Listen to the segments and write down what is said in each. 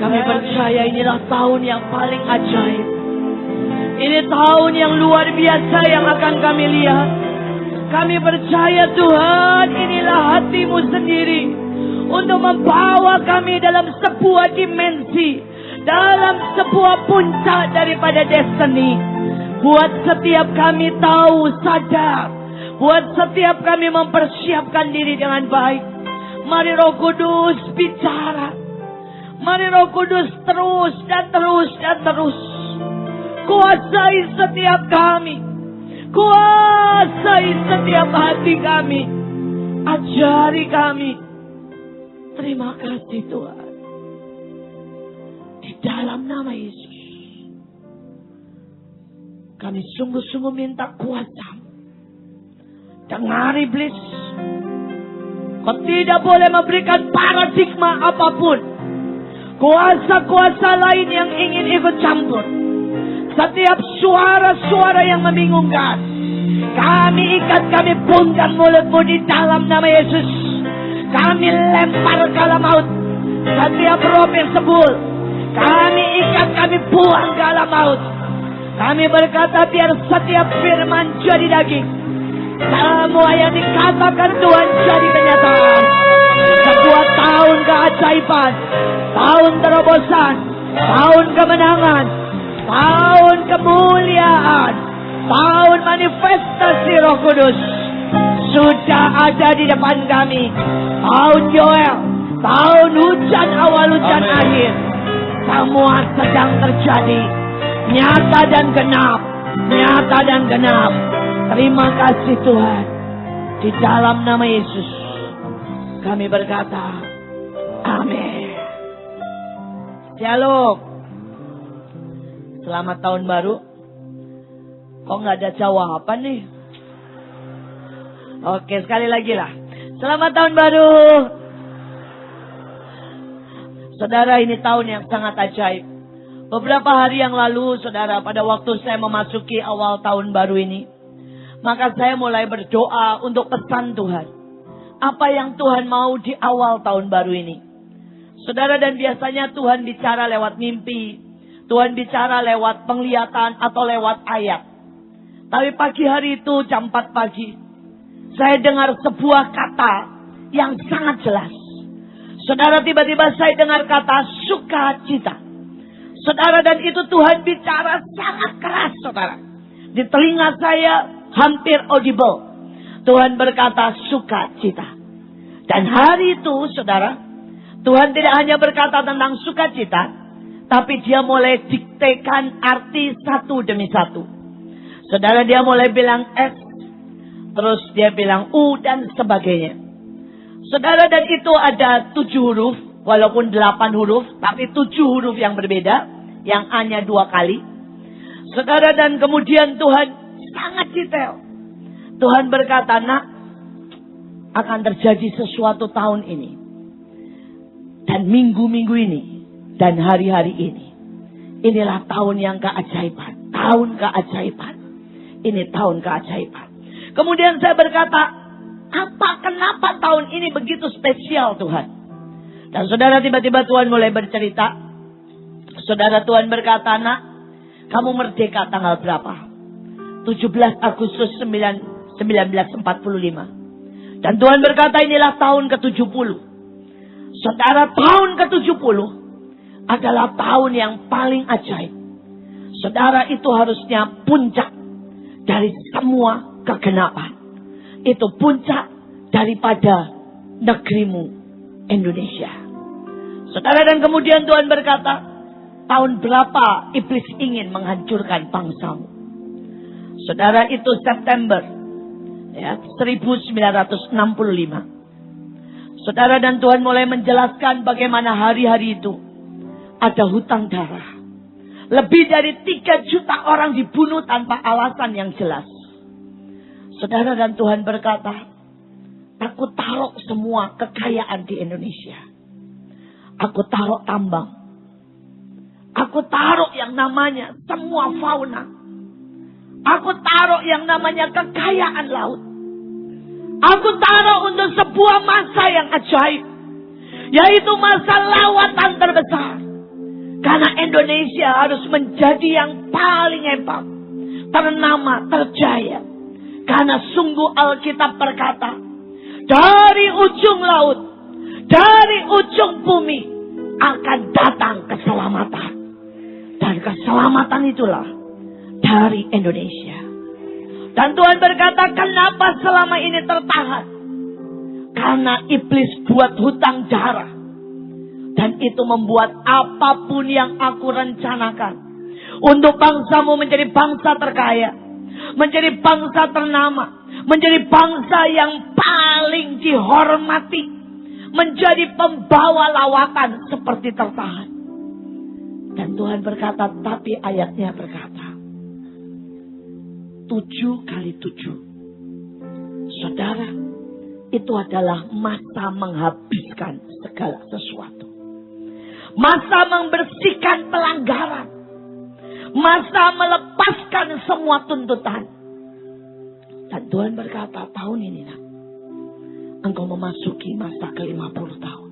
Kami percaya inilah tahun yang paling ajaib. Ini tahun yang luar biasa yang akan kami lihat. Kami percaya Tuhan, inilah hati-Mu sendiri untuk membawa kami dalam sebuah dimensi, dalam sebuah puncak daripada destiny. Buat setiap kami tahu, sadar, buat setiap kami mempersiapkan diri dengan baik. Mari Roh Kudus bicara. Mari Roh Kudus terus dan terus dan terus. Kuasai setiap kami. Kuasai setiap hati kami. Ajari kami. Terima kasih Tuhan. Di dalam nama Yesus. Kami sungguh-sungguh minta kuasa. Dengar iblis. Kau tidak boleh memberikan paradigma apapun. Kuasa-kuasa lain yang ingin ikut campur. Setiap suara-suara yang membingungkan. Kami ikat, kami bungkam mulutmu di dalam nama Yesus. Kami lempar ke alam maut. Setiap roh Beelzebul. Kami ikat, kami buang ke alam maut. Kami berkata biar setiap firman jadi daging. Semua yang dikatakan Tuhan jadi kenyataan. Sebuah tahun keajaiban, tahun terobosan, tahun kemenangan, tahun kemuliaan, tahun manifestasi Roh Kudus sudah ada di depan kami. Tahun Yoel, tahun hujan awal, hujan akhir, semua sedang terjadi. Nyata dan genap, nyata dan genap. Terima kasih Tuhan. Di dalam nama Yesus kami berkata amin. Shalom. Selamat tahun baru. Kok gak ada jawaban nih? Oke, sekali lagi lah. Selamat tahun baru. Saudara, ini tahun yang sangat ajaib. Beberapa hari yang lalu, saudara, pada waktu saya memasuki awal tahun baru ini, maka saya mulai berdoa untuk pesan Tuhan. Apa yang Tuhan mau di awal tahun baru ini. Saudara, dan biasanya Tuhan bicara lewat mimpi. Tuhan bicara lewat penglihatan atau lewat ayat. Tapi pagi hari itu jam 4 pagi. Saya dengar sebuah kata yang sangat jelas. Saudara, tiba-tiba saya dengar kata sukacita. Saudara, dan itu Tuhan bicara sangat keras, saudara. Di telinga saya hampir audible. Tuhan berkata sukacita. Dan hari itu, saudara, Tuhan tidak hanya berkata tentang sukacita, tapi dia mulai diktekan arti satu demi satu. Saudara, dia mulai bilang S, terus dia bilang U dan sebagainya. Saudara, dan itu ada 7 huruf, walaupun 8 huruf, tapi 7 huruf yang berbeda. Yang hanya 2 kali. Saudara, dan kemudian Tuhan sangat detail. Tuhan berkata, nak, akan terjadi sesuatu tahun ini. Dan minggu-minggu ini. Dan hari-hari ini. Inilah tahun yang keajaiban. Tahun keajaiban. Ini tahun keajaiban. Kemudian saya berkata, kenapa tahun ini begitu spesial Tuhan? Dan saudara, tiba-tiba Tuhan mulai bercerita. Saudara, Tuhan berkata, nak, kamu merdeka tanggal berapa? 17 Agustus 1945. Dan Tuhan berkata, inilah tahun ke-70. Saudara, tahun ke-70 adalah tahun yang paling ajaib. Saudara, itu harusnya puncak dari semua kegenapan. Itu puncak daripada negerimu Indonesia. Saudara, dan kemudian Tuhan berkata, tahun berapa iblis ingin menghancurkan bangsamu? Saudara, itu September 1965. Saudara, dan Tuhan mulai menjelaskan bagaimana hari-hari itu ada hutang darah. Lebih dari 3 juta orang dibunuh tanpa alasan yang jelas. Saudara, dan Tuhan berkata, aku taruh semua kekayaan di Indonesia. Aku taruh tambang. Aku taruh yang namanya semua fauna. Aku taruh yang namanya kekayaan laut. Aku taruh untuk sebuah masa yang ajaib. Yaitu masa lawatan terbesar. Indonesia harus menjadi yang paling hebat, ternama, terjaya. Karena sungguh Alkitab berkata, dari ujung laut, dari ujung bumi akan datang keselamatan. Dan keselamatan itulah dari Indonesia. Dan Tuhan berkata, kenapa selama ini tertahan? Karena iblis buat hutang darah. Dan itu membuat apapun yang aku rencanakan untuk bangsamu menjadi bangsa terkaya, menjadi bangsa ternama, menjadi bangsa yang paling dihormati, menjadi pembawa lawatan, seperti tertahan. Dan Tuhan berkata, tapi ayatnya berkata, 7 kali 7. Saudara, itu adalah masa menghabiskan segala sesuatu. Masa membersihkan pelanggaran. Masa melepaskan semua tuntutan. Dan Tuhan berkata, tahun ini nak, engkau memasuki masa ke-50 tahun.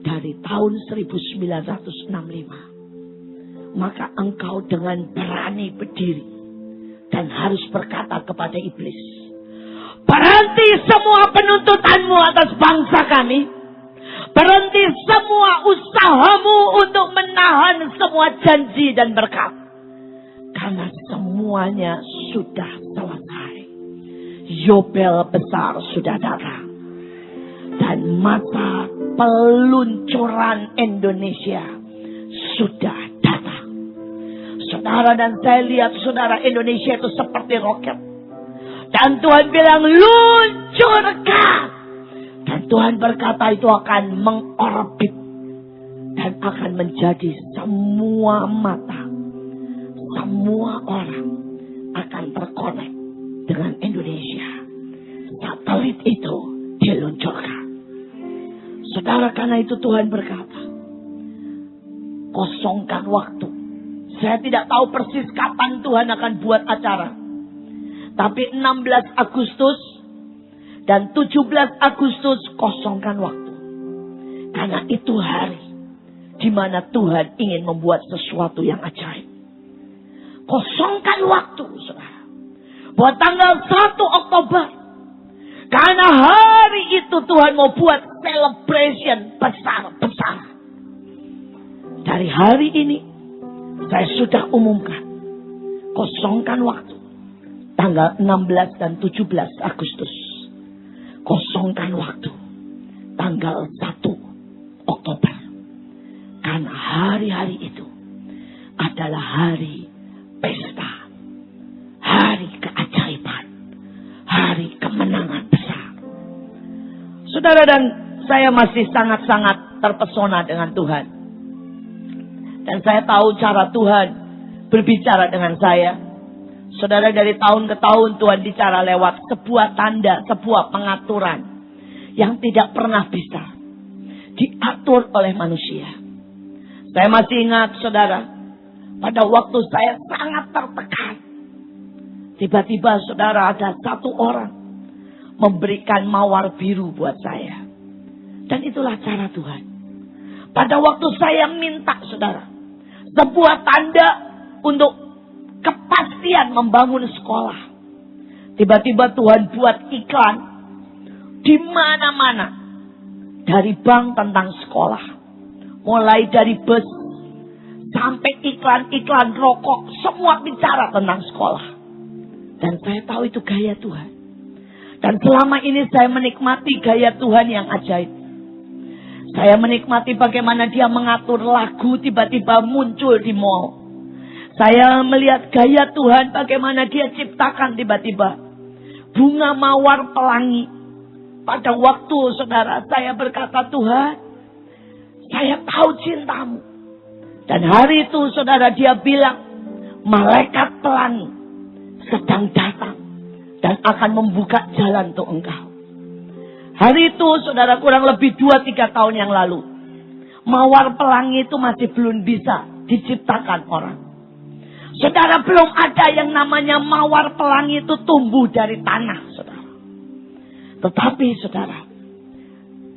Dari tahun 1965. Maka engkau dengan berani berdiri. Dan harus berkata kepada iblis, berhenti semua penuntutanmu atas bangsa kami. Berhenti semua usahamu untuk menahan semua janji dan berkat. Karena semuanya sudah selesai. Yobel besar sudah datang. Dan masa peluncuran Indonesia sudah datang. Saudara, dan saya lihat saudara, Indonesia itu seperti roket. Dan Tuhan bilang, luncurkan. Dan Tuhan berkata itu akan mengorbit. Dan akan menjadi semua mata, semua orang akan terkonek dengan Indonesia. Satelit itu diluncurkan. Saudara, karena itu Tuhan berkata, kosongkan waktu. Saya tidak tahu persis kapan Tuhan akan buat acara. Tapi 16 Agustus dan 17 Agustus kosongkan waktu. Karena itu hari di mana Tuhan ingin membuat sesuatu yang ajaib. Kosongkan waktu, saudara. Buat tanggal 1 Oktober. Karena hari itu Tuhan mau buat celebration besar-besar. Dari hari ini saya sudah umumkan, kosongkan waktu. Tanggal 16 dan 17 Agustus. Kosongkan waktu. Tanggal 1 Oktober. Karena hari-hari itu adalah hari pesta. Hari keajaiban. Hari kemenangan besar. Saudara, dan saya masih sangat-sangat terpesona dengan Tuhan. Dan saya tahu cara Tuhan berbicara dengan saya. Saudara, dari tahun ke tahun Tuhan bicara lewat sebuah tanda, sebuah pengaturan yang tidak pernah bisa diatur oleh manusia. Saya masih ingat, saudara, pada waktu saya sangat tertekan. Tiba-tiba, saudara, ada satu orang memberikan mawar biru buat saya. Dan itulah cara Tuhan. Pada waktu saya minta, saudara, sebuah tanda untuk kepastian membangun sekolah. Tiba-tiba Tuhan buat iklan di mana-mana. Dari bank tentang sekolah. Mulai dari bus sampai iklan-iklan rokok. Semua bicara tentang sekolah. Dan saya tahu itu gaya Tuhan. Dan selama ini saya menikmati gaya Tuhan yang ajaib. Saya menikmati bagaimana dia mengatur lagu tiba-tiba muncul di mall. Saya melihat gaya Tuhan bagaimana dia ciptakan tiba-tiba bunga mawar pelangi. Pada waktu, saudara, saya berkata, Tuhan, saya tahu cintamu. Dan hari itu, saudara, dia bilang, malaikat pelangi sedang datang dan akan membuka jalan untuk engkau. Hari itu, saudara, kurang lebih 2-3 tahun yang lalu, mawar pelangi itu masih belum bisa diciptakan orang. Saudara, belum ada yang namanya mawar pelangi itu tumbuh dari tanah, saudara. Tetapi, saudara,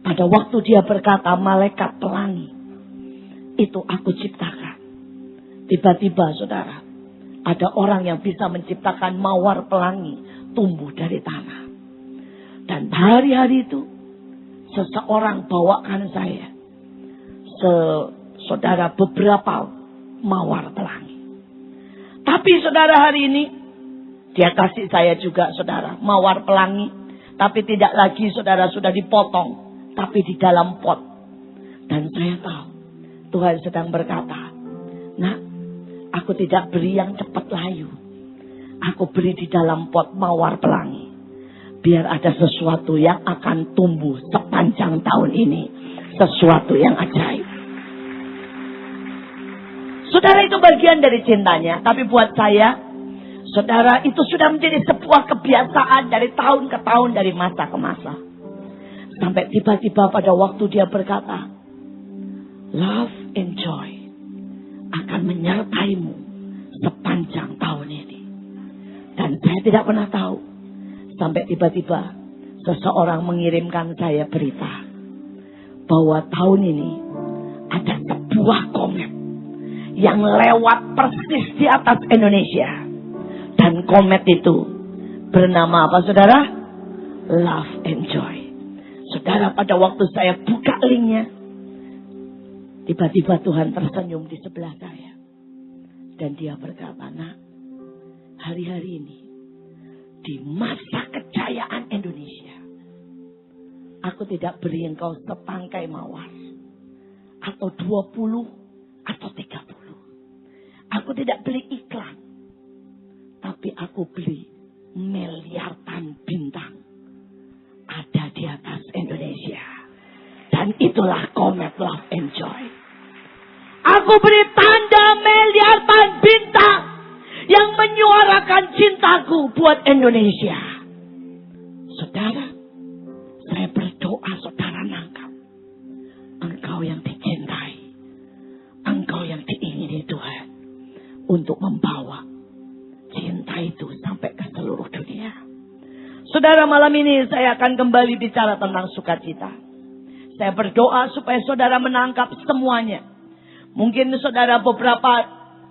pada waktu dia berkata malaikat pelangi itu aku ciptakan. Tiba-tiba saudara, ada orang yang bisa menciptakan mawar pelangi tumbuh dari tanah. Dan hari-hari itu seseorang bawakan saya, saudara, beberapa mawar pelangi. Tapi saudara, hari ini dia kasih saya juga saudara mawar pelangi. Tapi tidak lagi saudara sudah dipotong, tapi di dalam pot. Dan saya tahu Tuhan sedang berkata, "Nak, aku tidak beri yang cepat layu. Aku beri di dalam pot mawar pelangi. Biar ada sesuatu yang akan tumbuh sepanjang tahun ini. Sesuatu yang ajaib." Saudara, itu bagian dari cintanya. Tapi buat saya, saudara, itu sudah menjadi sebuah kebiasaan dari tahun ke tahun, dari masa ke masa. Sampai tiba-tiba pada waktu dia berkata, "Love and joy akan menyertaimu sepanjang tahun ini." Dan saya tidak pernah tahu. Sampai tiba-tiba seseorang mengirimkan saya berita bahwa tahun ini ada sebuah komet yang lewat persis di atas Indonesia. Dan komet itu bernama apa saudara? Love and Joy. Saudara, pada waktu saya buka linknya, tiba-tiba Tuhan tersenyum di sebelah saya. Dan dia berkata, "Nak, hari-hari ini di masa kejayaan Indonesia, aku tidak beri engkau setangkai mawar, atau 20, atau 30. Aku tidak beli iklan. Tapi aku beli miliaran bintang ada di atas Indonesia. Dan itulah komet Love and Joy. Aku beri tanda miliaran bintang yang menyuarakan cintaku buat Indonesia." Saudara, saya berdoa saudara nangkap. Engkau yang dicintai. Engkau yang diingini Tuhan. Untuk membawa cinta itu sampai ke seluruh dunia. Saudara, malam ini saya akan kembali bicara tentang sukacita. Saya berdoa supaya saudara menangkap semuanya. Mungkin saudara beberapa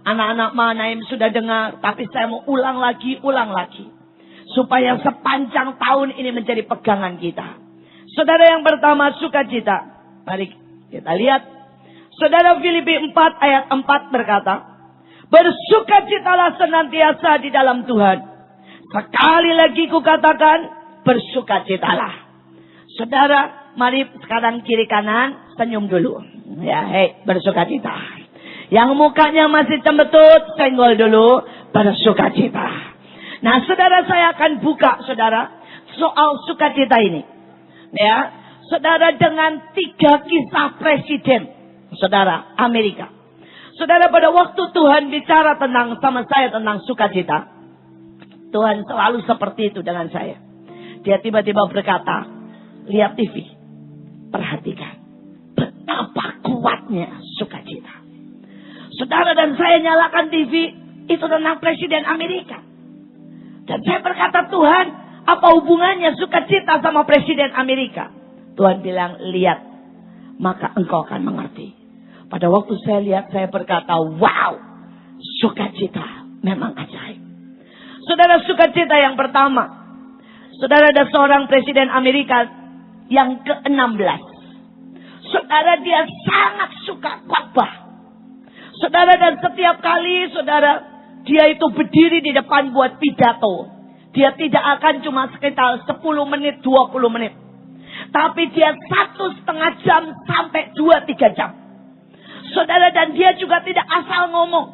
anak-anak Mahanaim sudah dengar, tapi saya mau ulang lagi. Supaya sepanjang tahun ini menjadi pegangan kita. Saudara, yang pertama sukacita. Mari kita lihat. Saudara, Filipi 4 ayat 4 berkata, "Bersukacitalah senantiasa di dalam Tuhan. Sekali lagi kukatakan, bersukacitalah." Saudara, mari sekarang kiri kanan senyum dulu. Ya, bersukacita. Yang mukanya masih cembetut, senggol dulu, bersukacita. Nah, saudara, saya akan buka saudara soal sukacita ini. Ya, saudara, dengan 3 kisah presiden saudara Amerika. Saudara, pada waktu Tuhan bicara sama saya tentang sukacita, Tuhan selalu seperti itu dengan saya. Dia tiba-tiba berkata, "Lihat TV, perhatikan betapa kuatnya sukacita." Saudara, dan saya nyalakan TV, itu tentang Presiden Amerika. Dan saya berkata, "Tuhan, apa hubungannya sukacita sama Presiden Amerika?" Tuhan bilang, "Lihat, maka engkau akan mengerti." Pada waktu saya lihat, saya berkata, "Wow, sukacita memang ajaib." Saudara, sukacita yang pertama. Saudara, ada seorang Presiden Amerika yang ke-16. Saudara, dia sangat suka khotbah. Saudara, dan setiap kali saudara, dia itu berdiri di depan buat pidato. Dia tidak akan cuma sekitar 10 menit, 20 menit. Tapi dia 1,5 jam sampai 2-3 jam. Saudara, dan dia juga tidak asal ngomong.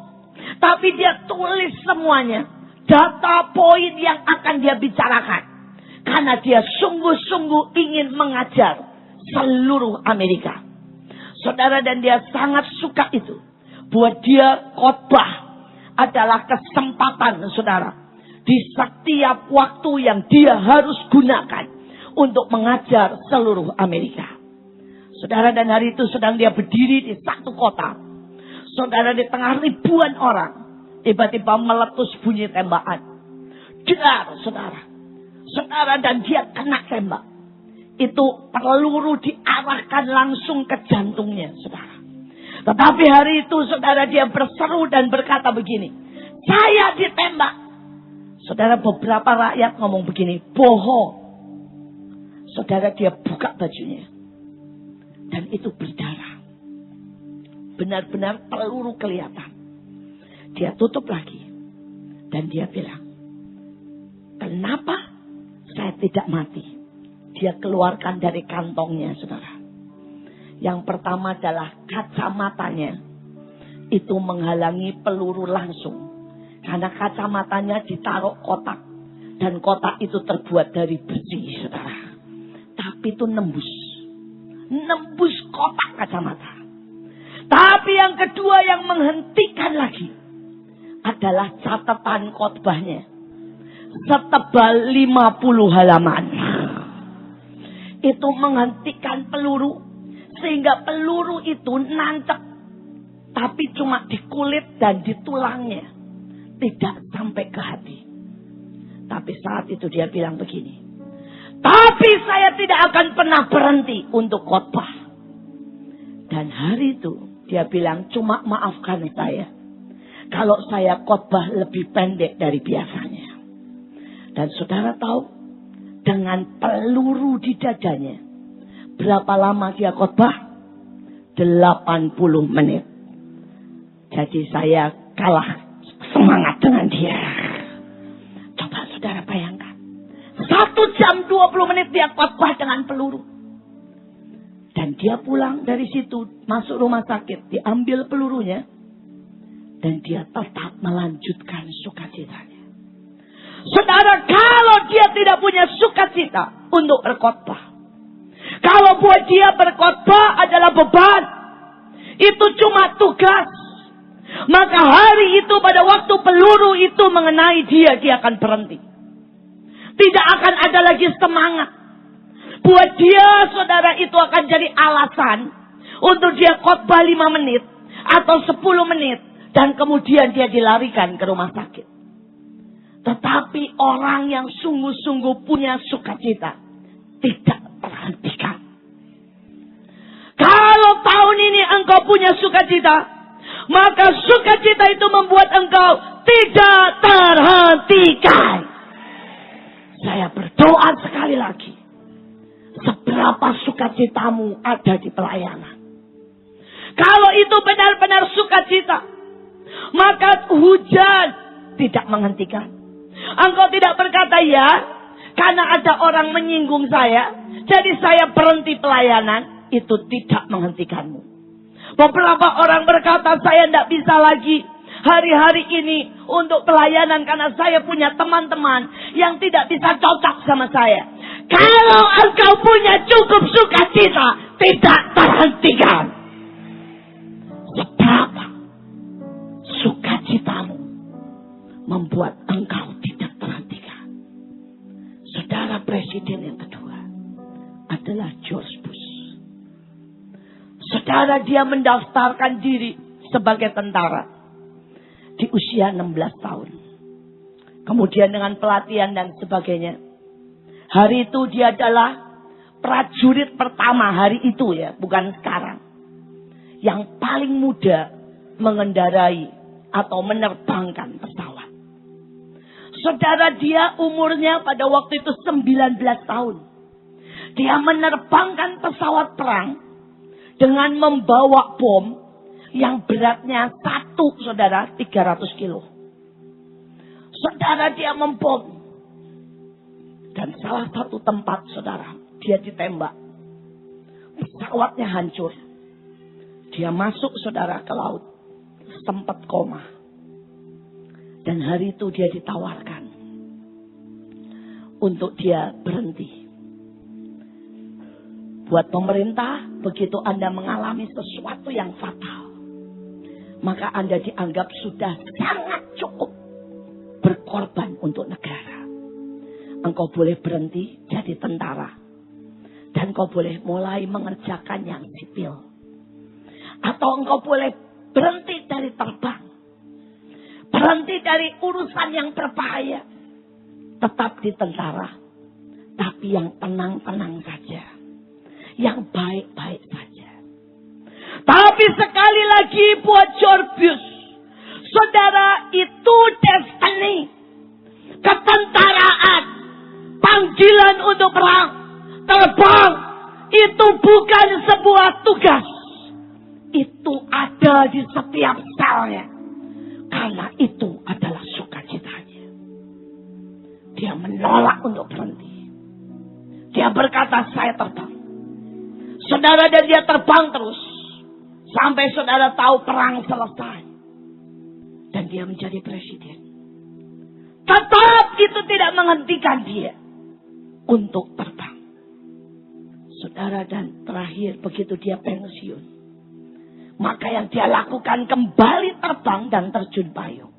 Tapi dia tulis semuanya. Data poin yang akan dia bicarakan. Karena dia sungguh-sungguh ingin mengajar seluruh Amerika. Saudara, dan dia sangat suka itu. Buat dia khotbah adalah kesempatan saudara. Di setiap waktu yang dia harus gunakan untuk mengajar seluruh Amerika. Saudara, dan hari itu sedang dia berdiri di satu kota. Saudara, di tengah ribuan orang. Tiba-tiba meletus bunyi tembakan. Dar, saudara. Saudara, dan dia kena tembak. Itu peluru diarahkan langsung ke jantungnya, saudara. Tetapi hari itu saudara dia berseru dan berkata begini, saya ditembak. Saudara, beberapa rakyat ngomong begini, bohong. Saudara, dia buka bajunya. Dan itu berdarah. Benar-benar peluru kelihatan. Dia tutup lagi. Dan dia bilang, kenapa saya tidak mati? Dia keluarkan dari kantongnya, saudara. Yang pertama adalah kacamatanya. Itu menghalangi peluru langsung. Karena kacamatanya ditaruh kotak. Dan kotak itu terbuat dari besi, saudara. Tapi itu nembus. Nembus kotak kacamata. Tapi yang kedua yang menghentikan lagi adalah catatan khotbahnya. Setebal 50 halaman. Itu menghentikan peluru. Sehingga peluru itu nancep. Tapi cuma di kulit dan di tulangnya. Tidak sampai ke hati. Tapi saat itu dia bilang begini. Tapi saya tidak akan pernah berhenti untuk khotbah. Dan hari itu dia bilang, cuma maafkan saya. Kalau saya khotbah lebih pendek dari biasanya. Dan saudara tahu, dengan peluru di dadanya, berapa lama dia khotbah? 80 menit. Jadi saya kalah semangat dengan dia. Coba saudara bayangkan. 1 jam 20 menit dia khotbah dengan peluru. Dan dia pulang dari situ, masuk rumah sakit, diambil pelurunya. Dan dia tetap melanjutkan sukacitanya. Saudara, kalau dia tidak punya sukacita untuk berkhotbah, kalau buat dia berkhotbah adalah beban, itu cuma tugas, maka hari itu pada waktu peluru itu mengenai dia, dia akan berhenti. Tidak akan ada lagi semangat. Buat dia, saudara, itu akan jadi alasan untuk dia khotbah 5 menit atau 10 menit dan kemudian dia dilarikan ke rumah sakit. Tetapi orang yang sungguh-sungguh punya sukacita tidak terhentikan. Kalau tahun ini engkau punya sukacita, maka sukacita itu membuat engkau tidak terhentikan. Saya berdoa sekali lagi. Seberapa sukacitamu ada di pelayanan. Kalau itu benar-benar sukacita, maka hujan tidak menghentikan. Engkau tidak berkata ya, karena ada orang menyinggung saya, jadi saya berhenti pelayanan. Itu tidak menghentikanmu. Beberapa orang berkata saya tidak bisa lagi hari-hari ini untuk pelayanan karena saya punya teman-teman yang tidak bisa cocok sama saya. Kalau engkau punya cukup sukacita, tidak terhentikan. Seberapa sukacitamu membuat engkau tidak terhentikan. Saudara, presiden yang kedua adalah George Bush. Saudara, dia mendaftarkan diri sebagai tentara di usia 16 tahun. Kemudian dengan pelatihan dan sebagainya. Hari itu dia adalah prajurit pertama hari itu ya, bukan sekarang. Yang paling muda mengendarai atau menerbangkan pesawat. Saudara, dia umurnya pada waktu itu 19 tahun. Dia menerbangkan pesawat perang dengan membawa bom yang beratnya 300 kilo. Saudara, dia membom. Dan salah satu tempat, saudara, dia ditembak. Pesawatnya hancur. Dia masuk, saudara, ke laut. Sempat koma. Dan hari itu dia ditawarkan untuk dia berhenti. Buat pemerintah, begitu Anda mengalami sesuatu yang fatal, maka Anda dianggap sudah sangat cukup berkorban untuk negara. Engkau boleh berhenti jadi tentara. Dan engkau boleh mulai mengerjakan yang sipil. Atau engkau boleh berhenti dari terbang. Berhenti dari urusan yang berbahaya. Tetap di tentara. Tapi yang tenang-tenang saja. Yang baik-baik saja. Tapi sekali lagi buat Jorbius, saudara, itu destiny, ketentaraan, panggilan untuk perang, terbang, itu bukan sebuah tugas. Itu ada di setiap selnya. Karena itu adalah sukacitanya. Dia menolak untuk berhenti. Dia berkata, saya terbang. Saudara, dan dia terbang terus. Sampai saudara tahu perang selesai. Dan dia menjadi presiden. Tetap itu tidak menghentikan dia untuk terbang. Saudara, dan terakhir begitu dia pensiun, maka yang dia lakukan kembali terbang dan terjun payung.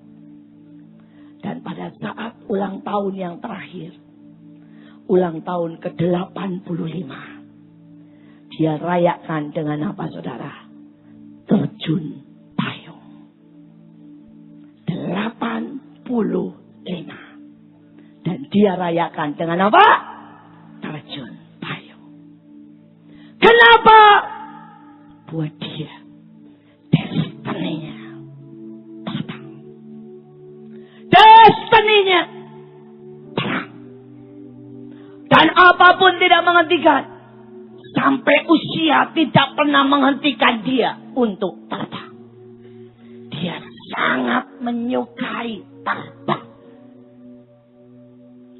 Dan pada saat ulang tahun yang terakhir, ulang tahun ke-85, dia rayakan dengan apa, saudara? Terjun payung. 85. Dan dia rayakan dengan apa? Terjun payung. Kenapa? Buat dia destiny-nya terbang. Destiny-nya perang. Dan apapun tidak menghentikan. Sampai usia tidak pernah menghentikan dia untuk terbang. Dia sangat menyukai terbang.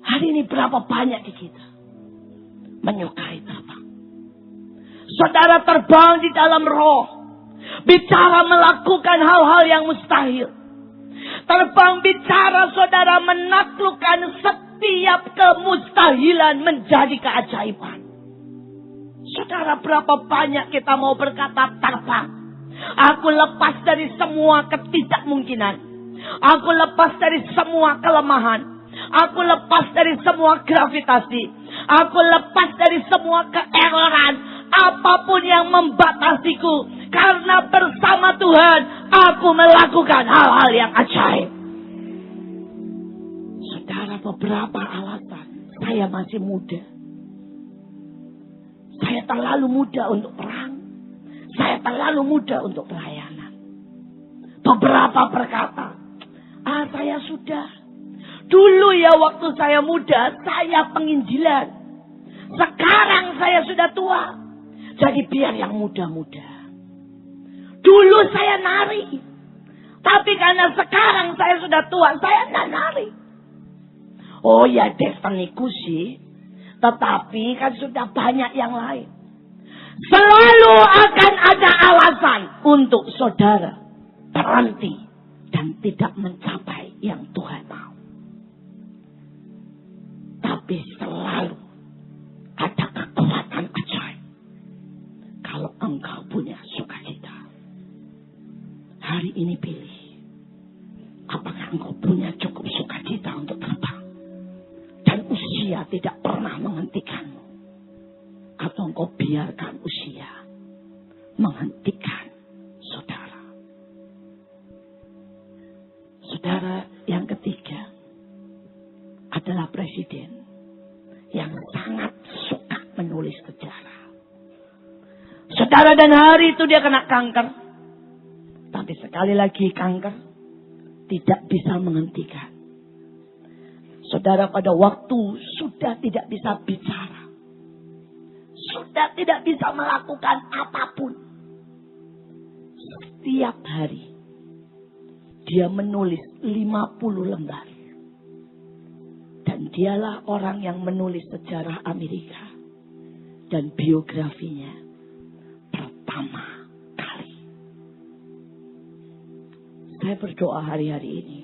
Hari ini berapa banyak di kita menyukai terbang. Saudara, terbang di dalam roh. Bicara melakukan hal-hal yang mustahil. Terbang bicara saudara menaklukkan setiap kemustahilan menjadi keajaiban. Saudara, berapa banyak kita mau berkata terbang. Aku lepas dari semua ketidakmungkinan. Aku lepas dari semua kelemahan. Aku lepas dari semua gravitasi. Aku lepas dari semua keeroran. Apapun yang membatasiku. Karena bersama Tuhan, aku melakukan hal-hal yang ajaib. Saudara, beberapa alasan. Saya masih muda. Saya terlalu muda untuk perang. Saya terlalu muda untuk pelayanan. Beberapa berkata, saya sudah. Dulu ya waktu saya muda, saya penginjilan. Sekarang saya sudah tua. Jadi biar yang muda-muda. Dulu saya nari. Tapi karena sekarang saya sudah tua, saya tidak nari. Oh ya, destiniku sih. Tetapi kan sudah banyak yang lain. Selalu akan ada alasan untuk saudara berhenti dan tidak mencapai yang Tuhan mau. Tapi selalu ada kekuatan ajaib kalau engkau punya sukacita. Hari ini pilih. Apakah engkau punya cukup sukacita untuk terbang? Dan usia tidak pernah menghentikanmu. Atau engkau biarkan usia menghentikan saudara. Saudara, yang ketiga adalah presiden yang sangat suka menulis sejarah. Saudara, dan hari itu dia kena kanker. Tapi sekali lagi kanker tidak bisa menghentikan. Saudara, pada waktu sudah tidak bisa bicara. Sudah tidak bisa melakukan apapun. Setiap hari dia menulis 50 lembar. Dan dialah orang yang menulis sejarah Amerika. Dan biografinya pertama kali. Saya berdoa hari-hari ini.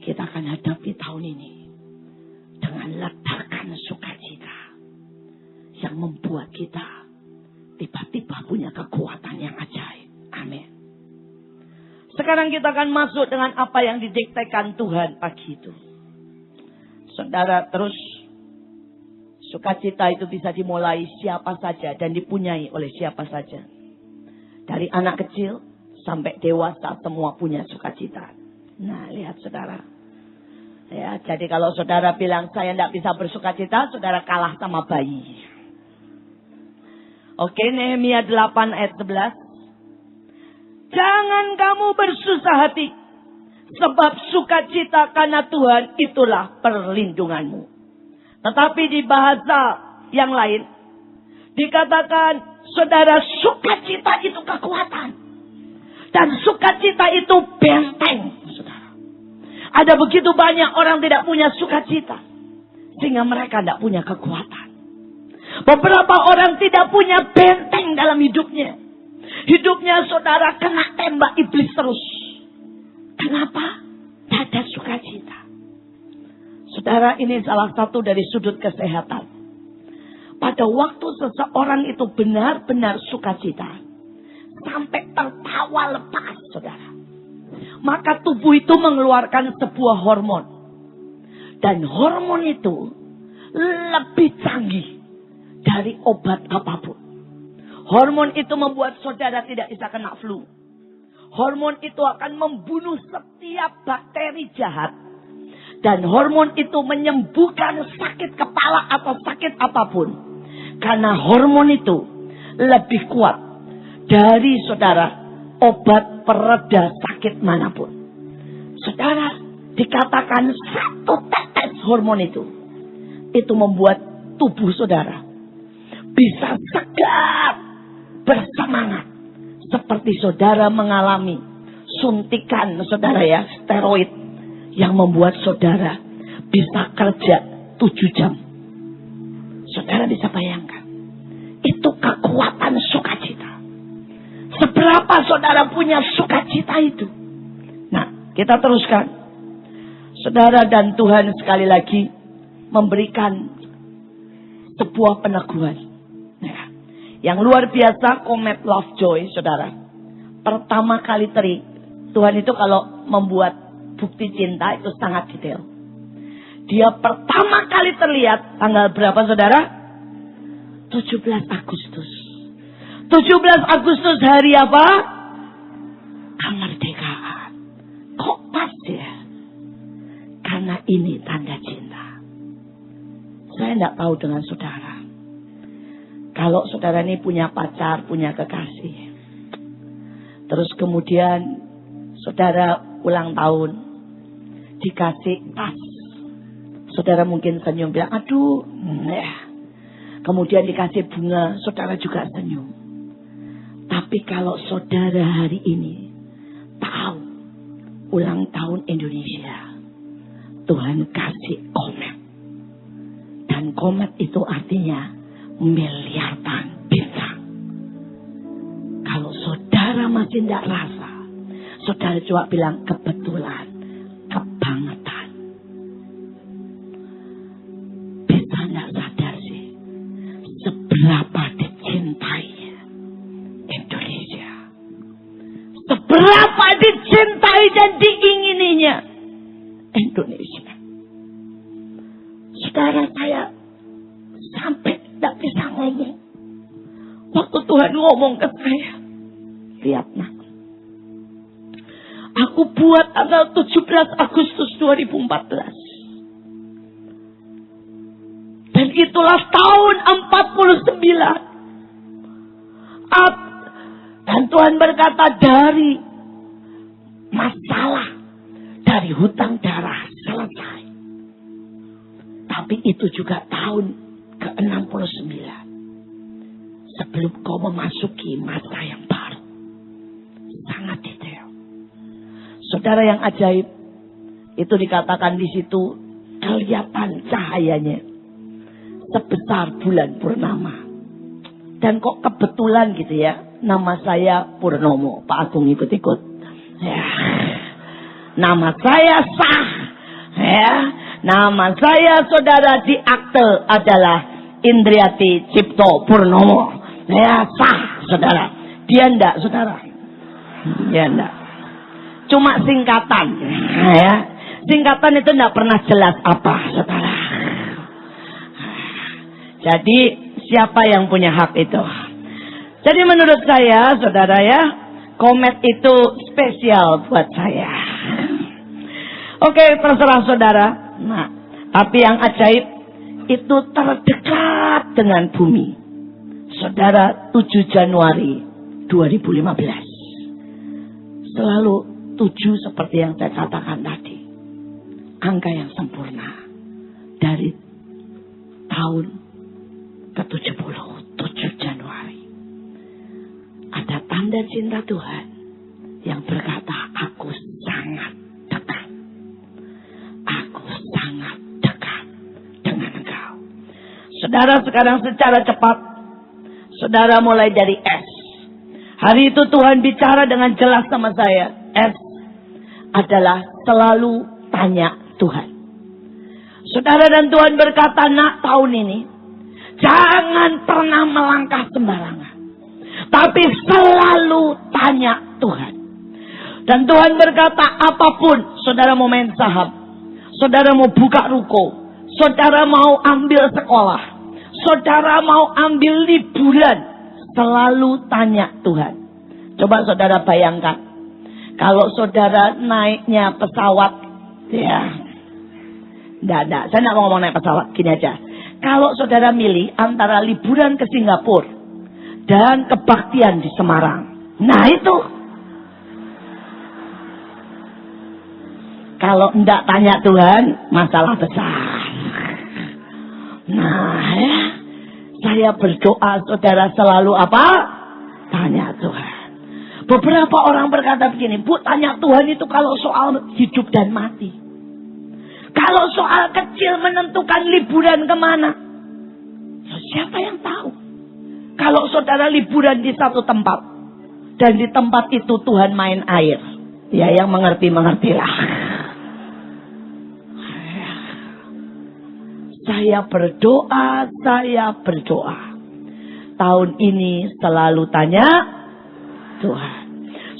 Kita akan hadapi tahun ini. Dengan ledakan sukacita. Yang membuat kita tiba-tiba punya kekuatan yang ajaib. Amin. Sekarang kita akan masuk dengan apa yang didiktekan Tuhan pagi itu. Saudara, terus sukacita itu bisa dimulai siapa saja dan dipunyai oleh siapa saja. Dari anak kecil sampai dewasa semua punya sukacita. Nah, lihat saudara. Ya, jadi kalau saudara bilang saya tidak bisa bersukacita, saudara kalah sama bayi. Oke, Nehemia 8 ayat 11. Jangan kamu bersusah hati, sebab sukacita karena Tuhan itulah perlindunganmu. Tetapi di bahasa yang lain dikatakan, saudara, sukacita itu kekuatan. Dan sukacita itu benteng, saudara. Ada begitu banyak orang tidak punya sukacita, sehingga mereka tidak punya kekuatan. Beberapa orang tidak punya benteng dalam hidupnya. Hidupnya, saudara, kena tembak iblis terus. Kenapa? Tidak ada sukacita. Saudara, ini salah satu dari sudut kesehatan. Pada waktu seseorang itu benar-benar sukacita, sampai tertawa lepas, saudara, maka tubuh itu mengeluarkan sebuah hormon. Dan hormon itu lebih canggih dari obat apapun. Hormon itu membuat saudara tidak bisa kena flu. Hormon itu akan membunuh setiap bakteri jahat. Dan hormon itu menyembuhkan sakit kepala atau sakit apapun. Karena hormon itu lebih kuat dari, saudara, obat pereda sakit manapun. Saudara, dikatakan satu tetes hormon itu membuat tubuh saudara bisa segar, bersemangat. Seperti saudara mengalami suntikan, saudara ya, steroid, yang membuat saudara bisa kerja 7 jam. Saudara bisa bayangkan, itu kekuatan sukacita. Seberapa saudara punya sukacita itu. Nah, kita teruskan. Saudara, dan Tuhan sekali lagi memberikan sebuah peneguhan. Nah, yang luar biasa, Komet Lovejoy, saudara. Pertama kali Tuhan itu kalau membuat bukti cinta itu sangat detail. Dia pertama kali terlihat tanggal berapa, saudara? 17 Agustus. 17 Agustus hari apa? Kemerdekaan. Kok pas ya? Karena ini tanda cinta. Saya tidak tahu dengan saudara. Kalau saudara ini punya pacar, punya kekasih. Terus kemudian saudara ulang tahun. Dikasih tas. Saudara mungkin senyum, bilang, aduh. Kemudian dikasih bunga, saudara juga senyum. Tapi kalau saudara hari ini tahu ulang tahun Indonesia, Tuhan kasih komet. Dan komet itu artinya miliaran bintang. Kalau saudara masih tidak rasa, saudara coba bilang kebetulan, kebangetan. Bisa tidak sadar sih seberapa dicintai Indonesia. Seberapa dicintai dan diingininya Indonesia. Saudara, saya sampai tidak bisa ngomong. Waktu Tuhan ngomong ke saya, lihat nak, aku buat tanggal 17 Agustus 2014. Dan itulah tahun 49. Dan Tuhan berkata, dari masalah, dari hutang darah selesai. Tapi itu juga tahun ke-69. Sebelum kau memasuki masa yang baru. Sangat detail. Saudara, yang ajaib, itu dikatakan di situ kelihatan cahayanya sebesar bulan purnama. Dan kok kebetulan gitu ya, nama saya Purnomo. Pak Agung ikut-ikut. Ya. Nama saya sah. Ya. Nama saya, saudara, di akte adalah Indriati Cipto Purnomo. Ya, sah, saudara. Dia enggak, saudara. Dia enggak. Cuma singkatan. Ya. Singkatan itu enggak pernah jelas apa, saudara. Jadi, siapa yang punya hak itu? Jadi menurut saya, saudara ya, komet itu spesial buat saya. Oke, terserah saudara. Nah, tapi yang ajaib itu terdekat dengan bumi. Saudara, 7 Januari 2015. Selalu 7 seperti yang saya katakan tadi. Angka yang sempurna. Dari tahun ke-70, 7 Januari. Ada tanda cinta Tuhan yang berkata, aku sangat dekat. Aku sangat dekat dengan engkau. Saudara, sekarang secara cepat, saudara mulai dari S. Hari itu Tuhan bicara dengan jelas sama saya. S adalah selalu tanya Tuhan. Saudara, dan Tuhan berkata, nak, tahun ini jangan pernah melangkah sembarangan, tapi selalu tanya Tuhan. Dan Tuhan berkata, apapun, saudara mau main saham, saudara mau buka ruko, saudara mau ambil sekolah, saudara mau ambil liburan, selalu tanya Tuhan. Coba saudara bayangkan, kalau saudara naiknya pesawat, ya, enggak, saya enggak mau ngomong naik pesawat, gini aja. Kalau saudara milih antara liburan ke Singapura dan kebaktian di Semarang, nah itu. Kalau enggak tanya Tuhan, masalah besar. Nah, ya, saya berdoa saudara selalu apa? Tanya Tuhan. Beberapa orang berkata begini, Bu, tanya Tuhan itu kalau soal hidup dan mati. Kalau soal kecil menentukan liburan kemana, ya siapa yang tahu? Kalau saudara liburan di satu tempat, dan di tempat itu Tuhan main air, ya yang mengerti-mengertilah. Saya berdoa. Tahun ini selalu tanya Tuhan.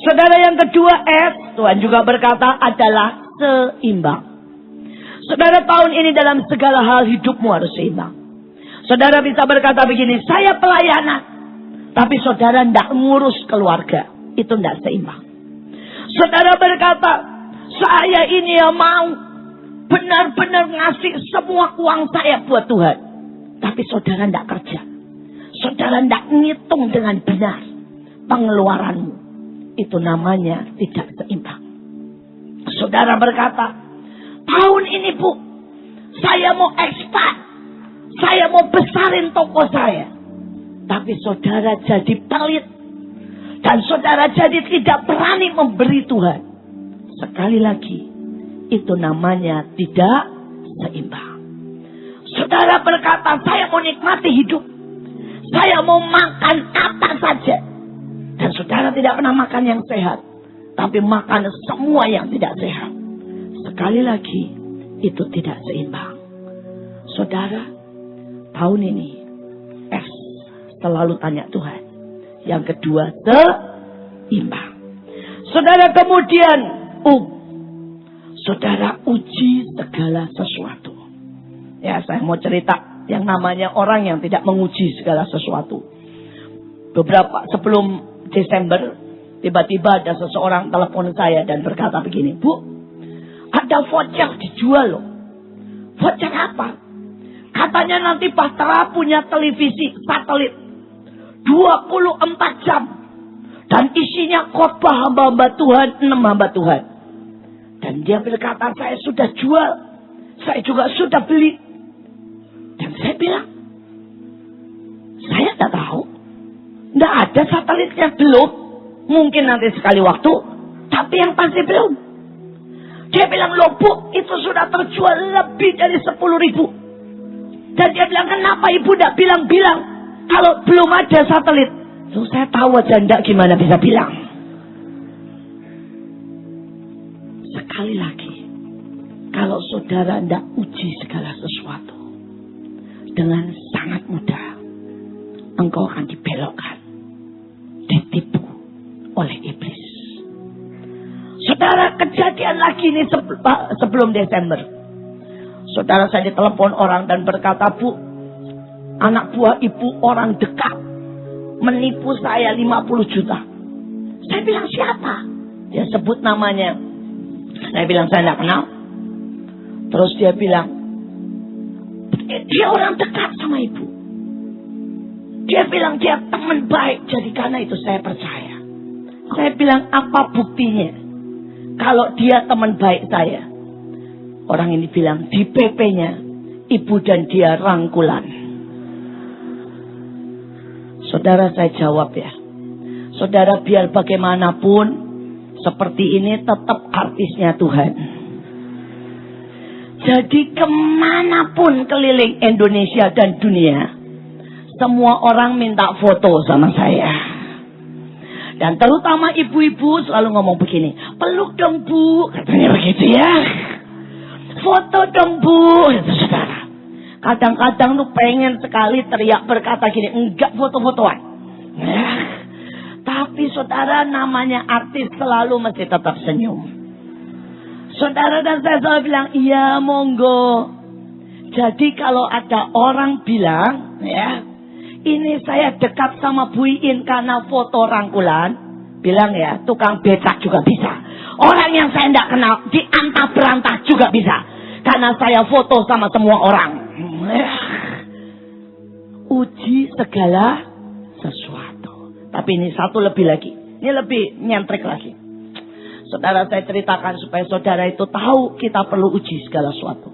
Saudara, yang kedua S, Tuhan juga berkata adalah seimbang. Saudara, tahun ini dalam segala hal hidupmu harus seimbang. Saudara bisa berkata begini, saya pelayanan, tapi saudara tidak ngurus keluarga. Itu tidak seimbang. Saudara berkata, saya ini yang mau benar-benar ngasih semua uang saya buat Tuhan. Tapi saudara tidak kerja. Saudara tidak ngitung dengan benar pengeluaranmu. Itu namanya tidak seimbang. Saudara berkata, tahun ini Bu, saya mau expand, saya mau besarin toko saya. Tapi saudara jadi pelit. Dan saudara jadi tidak berani memberi Tuhan. Sekali lagi, itu namanya tidak seimbang. Saudara berkata, saya mau nikmati hidup, saya mau makan apa saja. Dan saudara tidak pernah makan yang sehat, tapi makan semua yang tidak sehat. Sekali lagi, itu tidak seimbang. Saudara, tahun ini S, selalu tanya Tuhan. Yang kedua, seimbang. Saudara, kemudian U, saudara uji segala sesuatu. Ya, saya mau cerita yang namanya orang yang tidak menguji segala sesuatu. Beberapa sebelum Desember, tiba-tiba ada seseorang telepon saya dan berkata begini, Bu, ada voucher dijual loh. Voucher apa? Katanya nanti Bahtera punya televisi satelit 24 jam. Dan isinya khotbah hamba-hamba Tuhan, 6 hamba Tuhan. Dan dia berkata, saya sudah jual. Saya juga sudah beli. Dan saya bilang, saya tidak tahu. Tidak ada satelitnya, belum. Mungkin nanti sekali waktu. Tapi yang pasti belum. Dia bilang, loh Bu, itu sudah terjual lebih dari 10.000. Dan dia bilang, kenapa ibu tidak bilang-bilang kalau belum ada satelit? Loh, saya tahu aja enggak, gimana bisa bilang. Sekali lagi, kalau saudara tidak uji segala sesuatu, dengan sangat mudah engkau akan dibelokkan, ditipu oleh iblis. Saudara, kejadian lagi ini sebelum Desember. Saudara, saya ditelepon orang dan berkata, Bu, anak buah ibu orang dekat menipu saya 50 juta. Saya bilang, siapa? Dia sebut namanya. Saya bilang, saya tidak kenal. Terus dia bilang, dia orang dekat sama ibu. Dia bilang dia teman baik. Jadi karena itu saya percaya. Saya bilang, apa buktinya? Kalau dia teman baik saya. Orang ini bilang, di PP-nya ibu dan dia rangkulan. Saudara, saya jawab ya. Saudara, biar bagaimanapun, seperti ini tetap artisnya Tuhan. Jadi kemanapun keliling Indonesia dan dunia, semua orang minta foto sama saya. Dan terutama ibu-ibu selalu ngomong begini, peluk dong Bu, katanya begitu ya. Foto dong Bu, itu saudara. Kadang-kadang tuh pengen sekali teriak berkata gini, enggak foto-fotoan. Tapi saudara, namanya artis selalu mesti tetap senyum. Saudara dan saya selalu bilang, iya monggo. Jadi kalau ada orang bilang, ya, ini saya dekat sama Bu Iin karena foto rangkulan, bilang ya, tukang becak juga bisa. Orang yang saya tidak kenal, diantah berantah juga bisa. Karena saya foto sama semua orang. Uji segala sesuatu. Tapi ini satu lebih lagi. Ini lebih nyentrik lagi. Saudara, saya ceritakan supaya saudara itu tahu kita perlu uji segala sesuatu.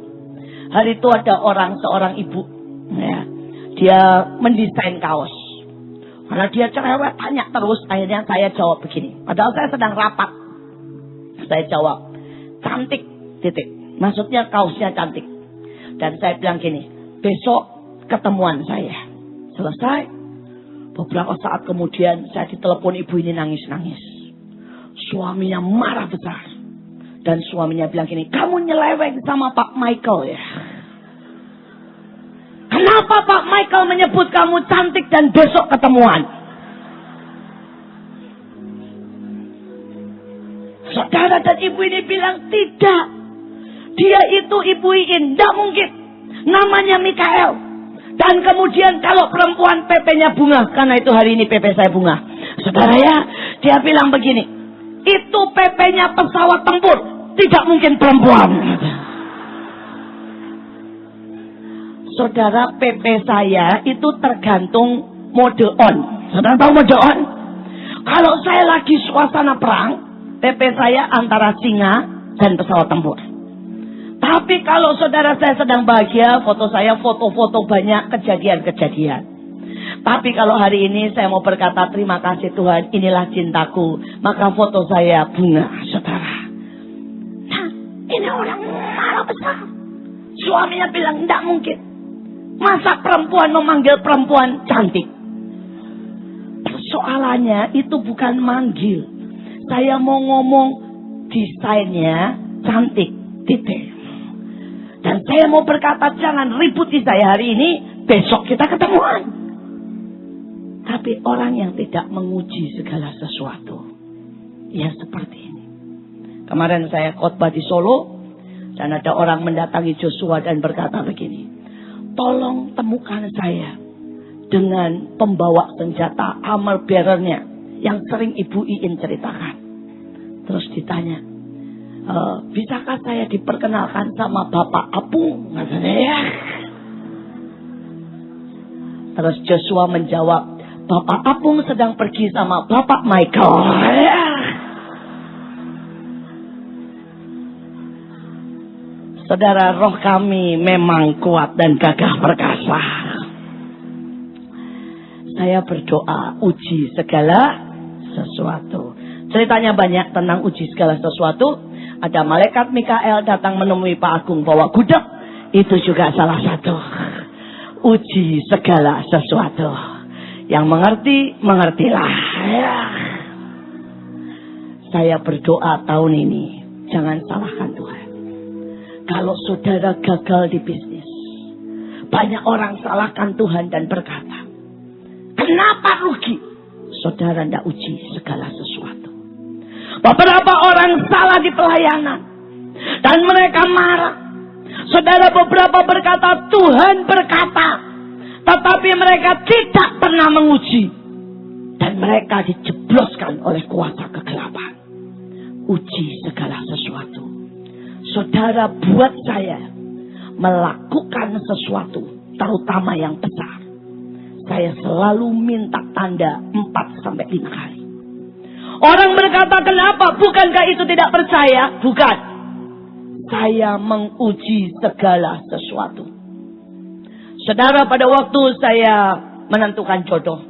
Hari itu ada seorang ibu. Ya, dia mendesain kaos. Karena dia cerewet, tanya terus. Akhirnya saya jawab begini. Padahal saya sedang rapat. Saya jawab, cantik, titik. Maksudnya kaosnya cantik. Dan saya bilang gini, besok ketemuan saya. Selesai. Beberapa saat kemudian saya ditelepon ibu ini nangis-nangis. Suaminya marah besar. Dan suaminya bilang gini, kamu nyeleweng sama Pak Michael ya. Kenapa Pak Michael menyebut kamu cantik dan besok ketemuan? Saudara dan ibu ini bilang tidak. Dia itu Ibu Iin, tidak mungkin. Namanya Mikael. Dan kemudian kalau perempuan PP-nya bunga. Karena itu hari ini PP saya bunga. Saudara ya, dia bilang begini. Itu PP-nya pesawat tempur. Tidak mungkin perempuan. Saudara, PP saya itu tergantung mode on. Saudara tahu mode on? Kalau saya lagi suasana perang, PP saya antara singa dan pesawat tempur. Tapi kalau saudara saya sedang bahagia, foto saya foto-foto banyak kejadian-kejadian. Tapi kalau hari ini saya mau berkata terima kasih Tuhan, inilah cintaku. Maka foto saya bunga, saudara. Nah, ini orang marah besar. Suaminya bilang, tidak mungkin. Masa perempuan memanggil perempuan cantik? Persoalannya itu bukan manggil. Saya mau ngomong desainnya cantik, titik. Dan saya mau berkata jangan ributi saya hari ini, besok kita ketemuan. Tapi orang yang tidak menguji segala sesuatu, ya seperti ini. Kemarin saya khotbah di Solo, dan ada orang mendatangi Joshua dan berkata begini, tolong temukan saya dengan pembawa senjata armor bearer-nya yang sering Ibu Iin ceritakan. Terus ditanya, bisakah saya diperkenalkan sama Bapak Apung? Katanya ya. Terus Joshua menjawab, Bapak Apung sedang pergi sama Bapak Michael. Ya. Saudara, roh kami memang kuat dan gagah perkasa. Saya berdoa uji segala sesuatu. Ceritanya banyak tentang uji segala sesuatu. Ada malaikat Mikael datang menemui Pak Agung bawa gudeg. Itu juga salah satu. Uji segala sesuatu. Yang mengerti, mengertilah. Ya. Saya berdoa tahun ini. Jangan salahkan Tuhan. Kalau saudara gagal di bisnis. Banyak orang salahkan Tuhan dan berkata. Kenapa rugi? Saudara tidak uji segala sesuatu. Beberapa orang salah di pelayanan. Dan mereka marah. Saudara, beberapa berkata, Tuhan berkata. Tetapi mereka tidak pernah menguji. Dan mereka dijebloskan oleh kuasa kegelapan. Uji segala sesuatu. Saudara, buat saya melakukan sesuatu. Terutama yang besar. saya selalu minta tanda 4-5 kali. Orang berkata, kenapa? Bukankah itu tidak percaya? Bukan. Saya menguji segala sesuatu. Saudara, pada waktu saya menentukan jodoh,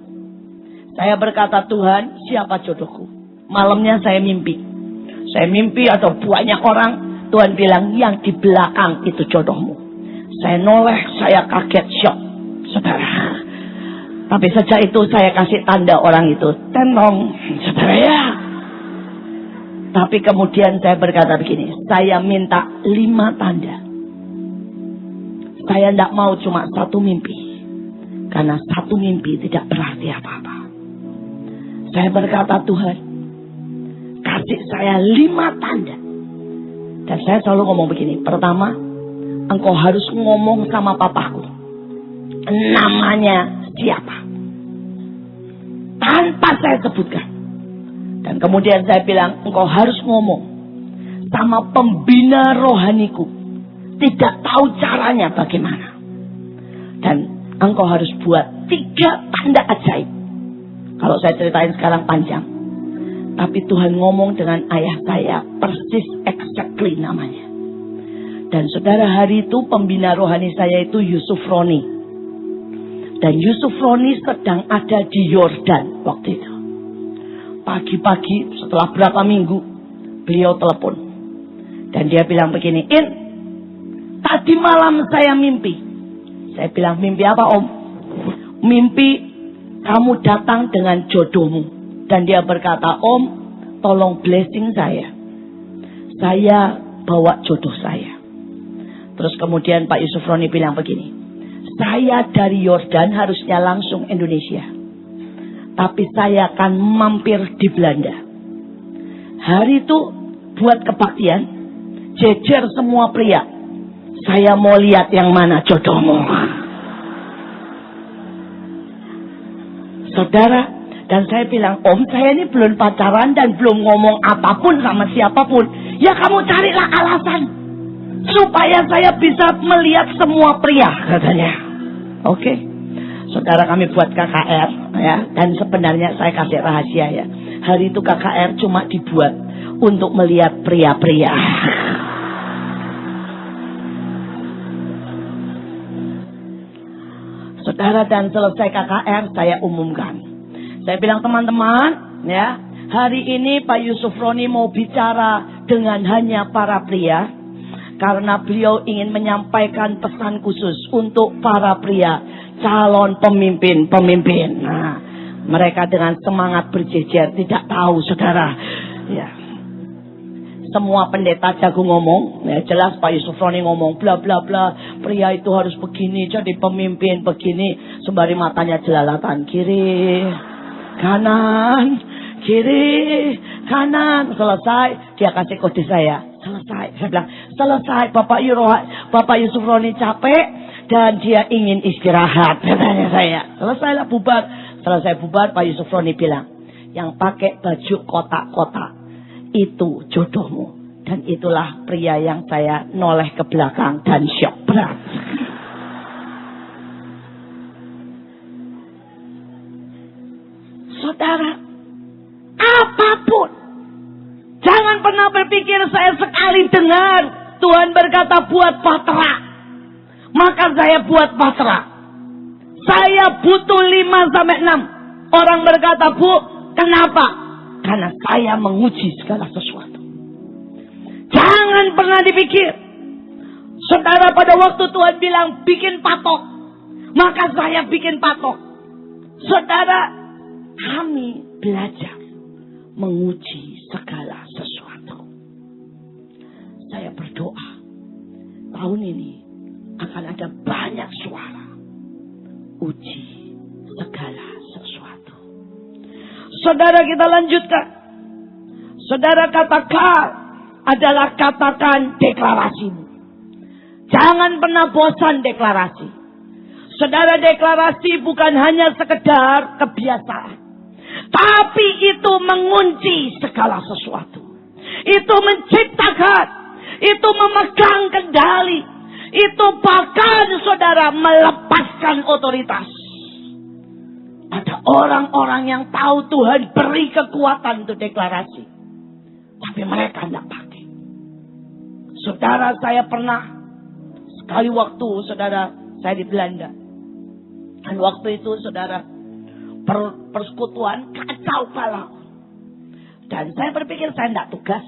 saya berkata, Tuhan, siapa jodohku? Malamnya saya mimpi. Saya mimpi atau banyak orang, Tuhan bilang, yang di belakang itu jodohmu. Saya noleh, saya kaget, syok. Saudara. Tapi sejak itu saya kasih tanda orang itu. Tenong, saudara ya. Tapi kemudian saya berkata begini, saya minta 5 tanda. Saya tidak mau cuma 1 mimpi. Karena 1 mimpi tidak berarti apa-apa. Saya berkata, Tuhan, kasih saya 5 tanda. Dan saya selalu ngomong begini. Pertama, engkau harus ngomong sama papaku. Namanya siapa? Tanpa saya sebutkan. Dan kemudian saya bilang, engkau harus ngomong sama pembina rohaniku. Tidak tahu caranya bagaimana. Dan engkau harus buat 3 tanda ajaib. Kalau saya ceritain sekarang panjang. Tapi Tuhan ngomong dengan ayah saya persis exactly namanya. Dan saudara, hari itu pembina rohani saya itu Yusuf Roni. Dan Yusuf Roni sedang ada di Yordan waktu itu. Pagi-pagi setelah berapa minggu beliau telepon. Dan dia bilang begini, In, tadi malam saya mimpi. Saya bilang, mimpi apa Om? Mimpi kamu datang dengan jodohmu. Dan dia berkata, Om, tolong blessing saya. Saya bawa jodoh saya. Terus kemudian Pak Yusuf Roni bilang begini, saya dari Yordan harusnya langsung Indonesia. Tapi saya akan mampir di Belanda. Hari itu buat kebaktian, jejer semua pria. Saya mau lihat yang mana jodohmu. Saudara, dan saya bilang, Om, saya ini belum pacaran dan belum ngomong apapun sama siapapun. Ya kamu carilah alasan supaya saya bisa melihat semua pria, katanya. Oke. Saudara, kami buat KKR ya, dan sebenarnya saya kasih rahasia ya. Hari itu KKR cuma dibuat untuk melihat pria-pria. Saudara, dan selesai KKR saya umumkan. Saya bilang, teman-teman, ya, hari ini Pak Yusuf Roni mau bicara dengan hanya para pria. Karena beliau ingin menyampaikan pesan khusus untuk para pria, calon pemimpin. Nah, mereka dengan semangat berjejer, tidak tahu, saudara. Ya. Semua pendeta jago ngomong, ya, jelas Pak Yusuf Roni ngomong, bla bla bla, pria itu harus begini, jadi pemimpin begini, sembari matanya jelalatan, kiri, kanan, kiri, kanan. Selesai, dia kasih kode saya. Selesai. Saya bilang, selesai. Bapak Yusuf Roni capek dan dia ingin istirahat, katanya saya. Selesailah bubar. Selesai bubar, Pak Yusuf Roni bilang, yang pakai baju kotak-kotak itu jodohmu. Dan itulah pria yang saya noleh ke belakang dan syok berat. Saudara, apapun, jangan pernah berpikir saya sekali dengar Tuhan berkata buat bahtera, maka saya buat bahtera. Saya butuh 5-6. Orang berkata, Bu, kenapa? Karena saya menguji segala sesuatu. Jangan pernah dipikir, saudara, pada waktu Tuhan bilang bikin patok, maka saya bikin patok. Saudara, kami belajar menguji segala sesuatu. Saya berdoa, tahun ini akan ada banyak suara uji segala sesuatu. Saudara, kita lanjutkan. Saudara, katakan adalah katakan deklarasimu. Jangan pernah bosan deklarasi. Saudara, deklarasi bukan hanya sekedar kebiasaan, tapi itu mengunci segala sesuatu. Itu menciptakan, itu memegang kendali, itu bahkan saudara melepaskan otoritas. Ada orang-orang yang tahu Tuhan beri kekuatan untuk deklarasi. Tapi mereka tidak pakai. Saudara, saya pernah sekali waktu, saudara, saya di Belanda. Dan waktu itu, saudara, persekutuan kacau balau. Dan saya berpikir saya tidak tugas.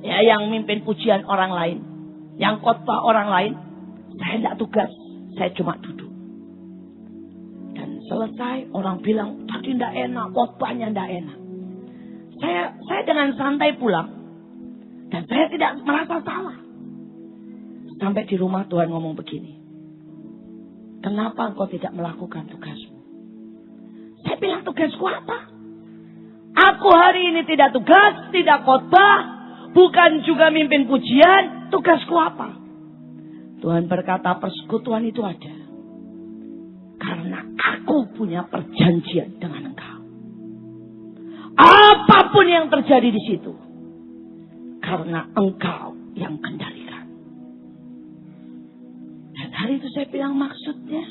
Ya, yang mimpin pujian orang lain. Yang khotbah orang lain. Saya tidak tugas. Saya cuma duduk. Dan selesai orang bilang, tadi tidak enak, khotbahnya tidak enak. Saya dengan santai pulang. Dan saya tidak merasa salah. Sampai di rumah Tuhan ngomong begini. Kenapa engkau tidak melakukan tugasmu? Saya bilang, tugasku apa? Aku hari ini tidak tugas, tidak khotbah, bukan juga mimpin pujian. Tugasku apa? Tuhan berkata, persekutuan itu ada. Karena aku punya perjanjian dengan engkau. Apapun yang terjadi di situ. Karena engkau yang kendalikan. Dan hari itu saya bilang, maksudnya.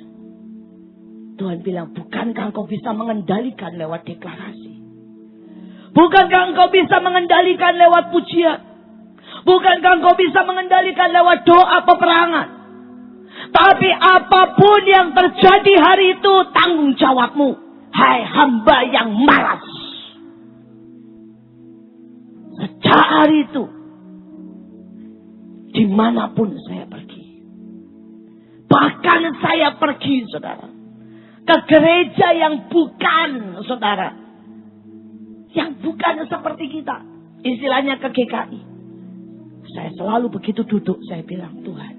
Tuhan bilang, bukankah engkau bisa mengendalikan lewat deklarasi? Bukankah engkau bisa mengendalikan lewat pujian? Bukankah engkau bisa mengendalikan lewat doa peperangan? Tapi apapun yang terjadi hari itu tanggung jawabmu. Hai hamba yang malas. Sejak hari itu, dimanapun saya pergi. Bahkan saya pergi, saudara, ke gereja yang bukan, saudara, yang bukan seperti kita. Istilahnya ke GKI. Saya selalu begitu duduk. Saya bilang, Tuhan,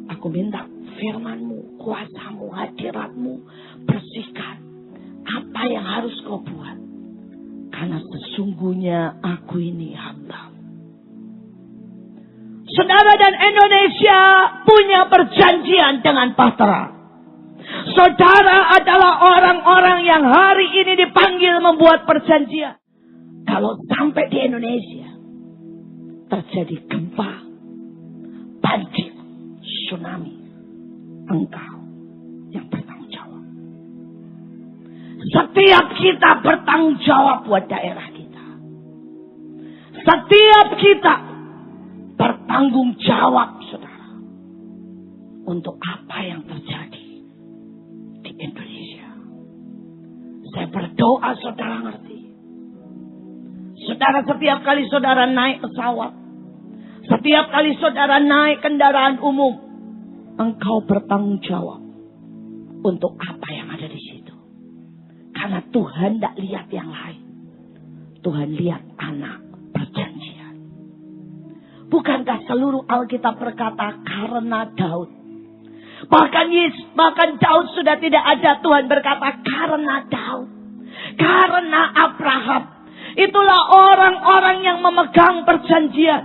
aku minta firman-Mu, kuasa-Mu, hadirat-Mu, bersihkan apa yang harus kau buat. Karena sesungguhnya aku ini hamba. Saudara, dan Indonesia punya perjanjian dengan Bahtera. Saudara adalah orang-orang yang hari ini dipanggil membuat perjanjian. Kalau sampai di Indonesia terjadi gempa, banjir, tsunami, engkau yang bertanggung jawab. Setiap kita bertanggung jawab buat daerah kita. Setiap kita bertanggung jawab, saudara, untuk apa yang terjadi di Indonesia. Saya berdoa saudara ngerti. Saudara, setiap kali saudara naik pesawat, setiap kali saudara naik kendaraan umum, engkau bertanggung jawab untuk apa yang ada di situ. Karena Tuhan tidak lihat yang lain. Tuhan lihat anak perjanjian. Bukankah seluruh Alkitab berkata karena Daud? Bahkan Daud sudah tidak ada. Tuhan berkata karena Daud. Karena Abraham. Itulah orang-orang yang memegang perjanjian.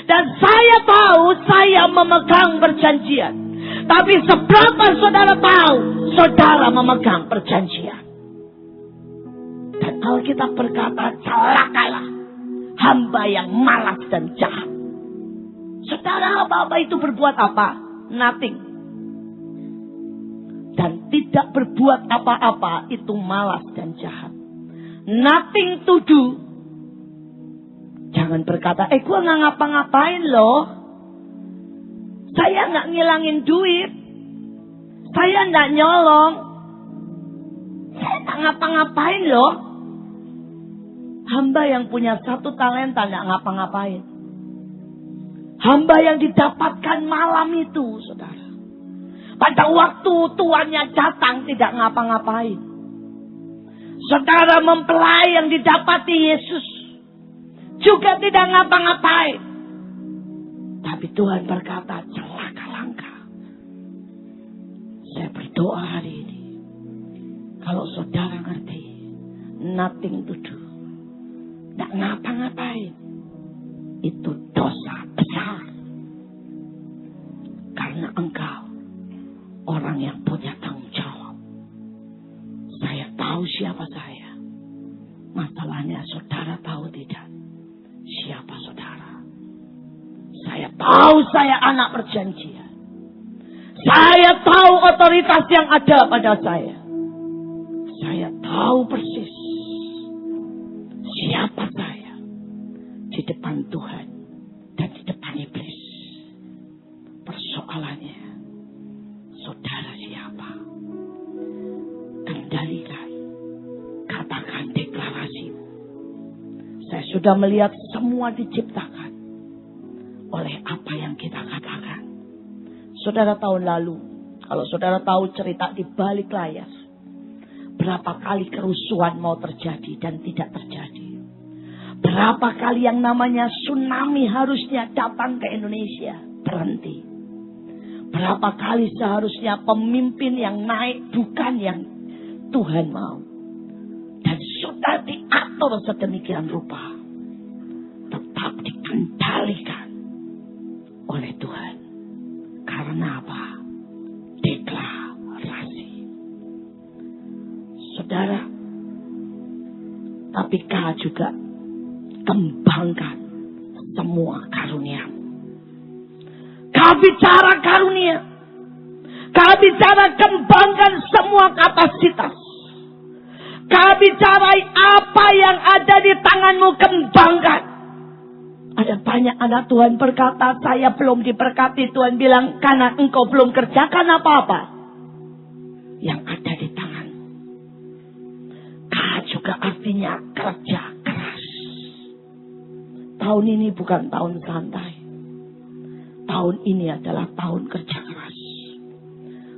Dan saya tahu saya memegang perjanjian. Tapi seberapa saudara tahu saudara memegang perjanjian? Dan Alkitab berkata celakalah hamba yang malas dan jahat. Saudara, apa-apa itu berbuat apa? Nothing. Dan tidak berbuat apa-apa itu malas dan jahat. Nothing to do. Jangan berkata, gue gak ngapa-ngapain loh. Saya gak ngilangin duit. Saya gak nyolong. Saya gak ngapa-ngapain loh. Hamba yang punya satu talenta gak ngapa-ngapain. Hamba yang didapatkan malam itu, saudara. Pada waktu tuannya datang tidak ngapa-ngapain. Saudara, mempelai yang didapati Yesus juga tidak ngapa-ngapain. Tapi Tuhan berkata, celaka langkah. Saya berdoa hari ini. Kalau saudara ngerti, nothing to do. Tidak ngapa-ngapain. Itu dosa besar. Karena engkau orang yang punya tanggung jawab. Saya tahu siapa saya. Masalahnya saudara tahu tidak siapa saudara. Saya tahu saya anak perjanjian. Saya tahu otoritas yang ada pada saya. Saya tahu persis siapa saya di depan Tuhan dan di depan iblis. Persoalannya, saudara siapa? Kendalikan, katakan deklarasi. Saya sudah melihat semua diciptakan oleh apa yang kita katakan. Saudara, tahun lalu, kalau saudara tahu cerita di balik layar, berapa kali kerusuhan mau terjadi dan tidak terjadi. Berapa kali yang namanya tsunami harusnya datang ke Indonesia, berhenti. Berapa kali seharusnya pemimpin yang naik bukan yang Tuhan mau. Dan sudah diatur sedemikian rupa. Tetap dikendalikan oleh Tuhan. Karena apa? Deklarasi. Saudara, tapi kau juga kembangkan semua karunia. Kau bicara karunia. Kau bicara kembangkan semua kapasitas. Kau bicara apa yang ada di tanganmu, kembangkan. Ada banyak anak Tuhan berkata, saya belum diberkati. Tuhan bilang, karena engkau belum kerjakan apa-apa yang ada di tanganmu. Kau juga artinya kerja keras. Tahun ini bukan tahun santai. Tahun ini adalah tahun kerja keras.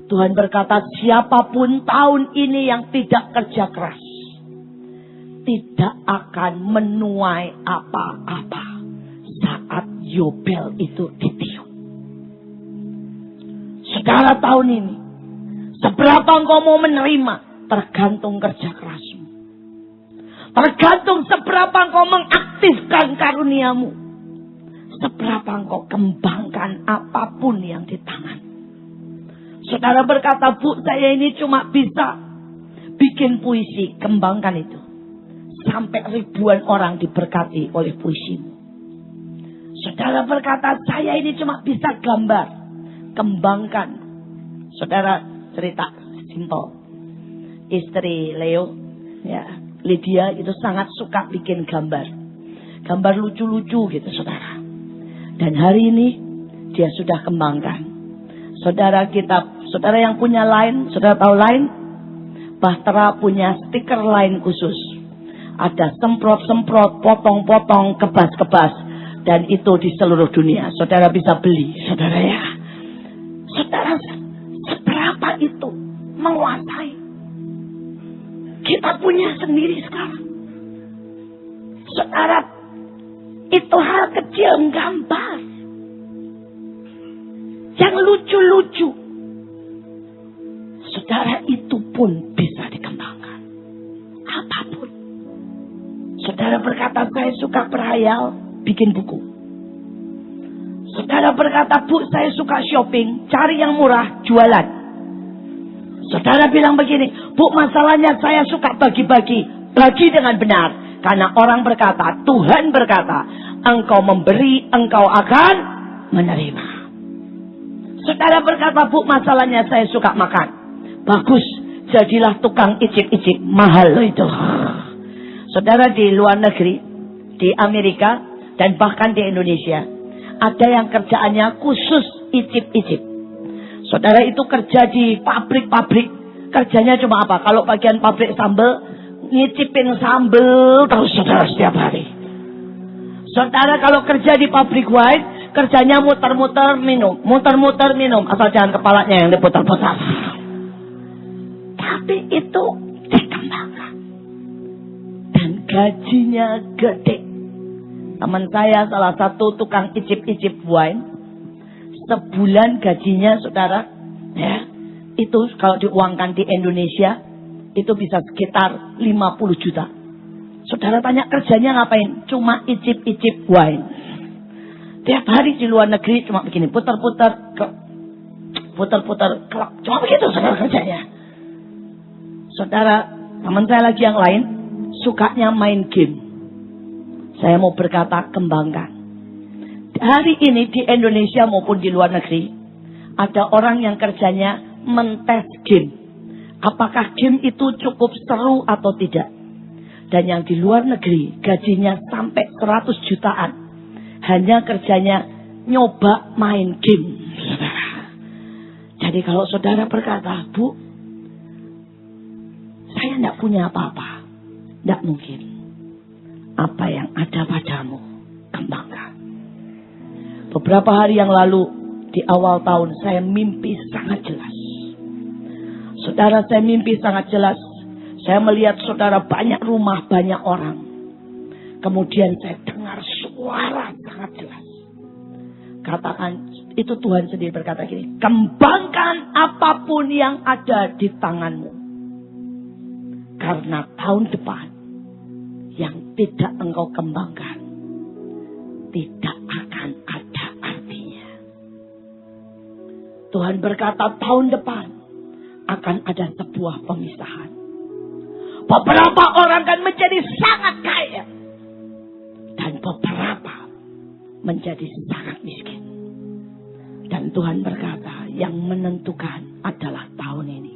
Tuhan berkata, siapapun tahun ini yang tidak kerja keras, tidak akan menuai apa-apa saat Yobel itu ditiup. Saudara, tahun ini, seberapa engkau mau menerima, tergantung kerja kerasmu. Tergantung seberapa engkau mengaktifkan karuniamu. Seberapa engkau kembangkan apapun yang di tangan. Saudara berkata, Bu, saya ini cuma bisa bikin puisi. Kembangkan itu. Sampai ribuan orang diberkati oleh puisimu. Saudara berkata, saya ini cuma bisa gambar. Kembangkan. Saudara cerita simple. Istri Leo, ya, Lydia itu sangat suka bikin gambar. Gambar lucu-lucu gitu, saudara. Dan hari ini dia sudah kembangkan. Saudara yang punya Line, saudara tahu Line? Bahtera punya stiker Line khusus. Ada semprot-semprot, potong-potong, kebas-kebas. Dan itu di seluruh dunia. Saudara bisa beli, saudara ya. Saudara, seberapa itu menguasai. Kita punya sendiri sekarang. Saudara, itu hal kecil, gambar. Yang lucu-lucu. Saudara, itu pun bisa dikembangkan. Apapun. Saudara berkata, saya suka berhayal, bikin buku. Saudara berkata, Bu, saya suka shopping, cari yang murah, jualan. Saudara bilang begini, Bu, masalahnya saya suka bagi-bagi. Bagi dengan benar. Karena orang berkata, Tuhan berkata, engkau memberi, engkau akan menerima. Saudara berkata, Bu, masalahnya saya suka makan. Bagus, jadilah tukang icip-icip. Mahal loh itu. Saudara, di luar negeri, di Amerika, dan bahkan di Indonesia, ada yang kerjaannya khusus icip-icip. Saudara itu kerja di pabrik-pabrik. Kerjanya cuma apa? Kalau bagian pabrik sambal, nyicipin sambal terus saudara setiap hari. Saudara kalau kerja di pabrik wine, kerjanya muter-muter minum. Muter-muter minum. Asal jangan kepalanya yang diputar-putar. Tapi itu dikembangkan. Dan gajinya gede. Teman saya salah satu tukang icip-icip wine. Sebulan gajinya saudara, ya, itu kalau diuangkan di Indonesia, itu bisa sekitar 50 juta. Saudara tanya kerjanya ngapain? Cuma icip-icip wine. Tiap hari di luar negeri cuma begini, putar-putar, putar-putar, cuma begitu saudara kerjanya. Saudara, teman saya lagi yang lain, sukanya main game. Saya mau berkata, kembangkan. Hari ini di Indonesia maupun di luar negeri, ada orang yang kerjanya mentes game. Apakah game itu cukup seru atau tidak? Dan yang di luar negeri gajinya sampai 100 jutaan. Hanya kerjanya nyoba main game. Jadi kalau saudara berkata, Bu, saya tidak punya apa-apa. Tidak mungkin. Apa yang ada padamu, kembangkan. Beberapa hari yang lalu, di awal tahun, saya mimpi sangat jelas. Saudara, saya mimpi sangat jelas. Saya melihat saudara banyak rumah, banyak orang. Kemudian saya dengar suara sangat jelas. Katakan, itu Tuhan sendiri berkata gini, kembangkan apapun yang ada di tanganmu. Karena tahun depan, yang tidak engkau kembangkan, tidak akan ada artinya. Tuhan berkata tahun depan, akan ada sebuah pemisahan. Beberapa orang akan menjadi sangat kaya. Dan beberapa menjadi sangat miskin. Dan Tuhan berkata, yang menentukan adalah tahun ini.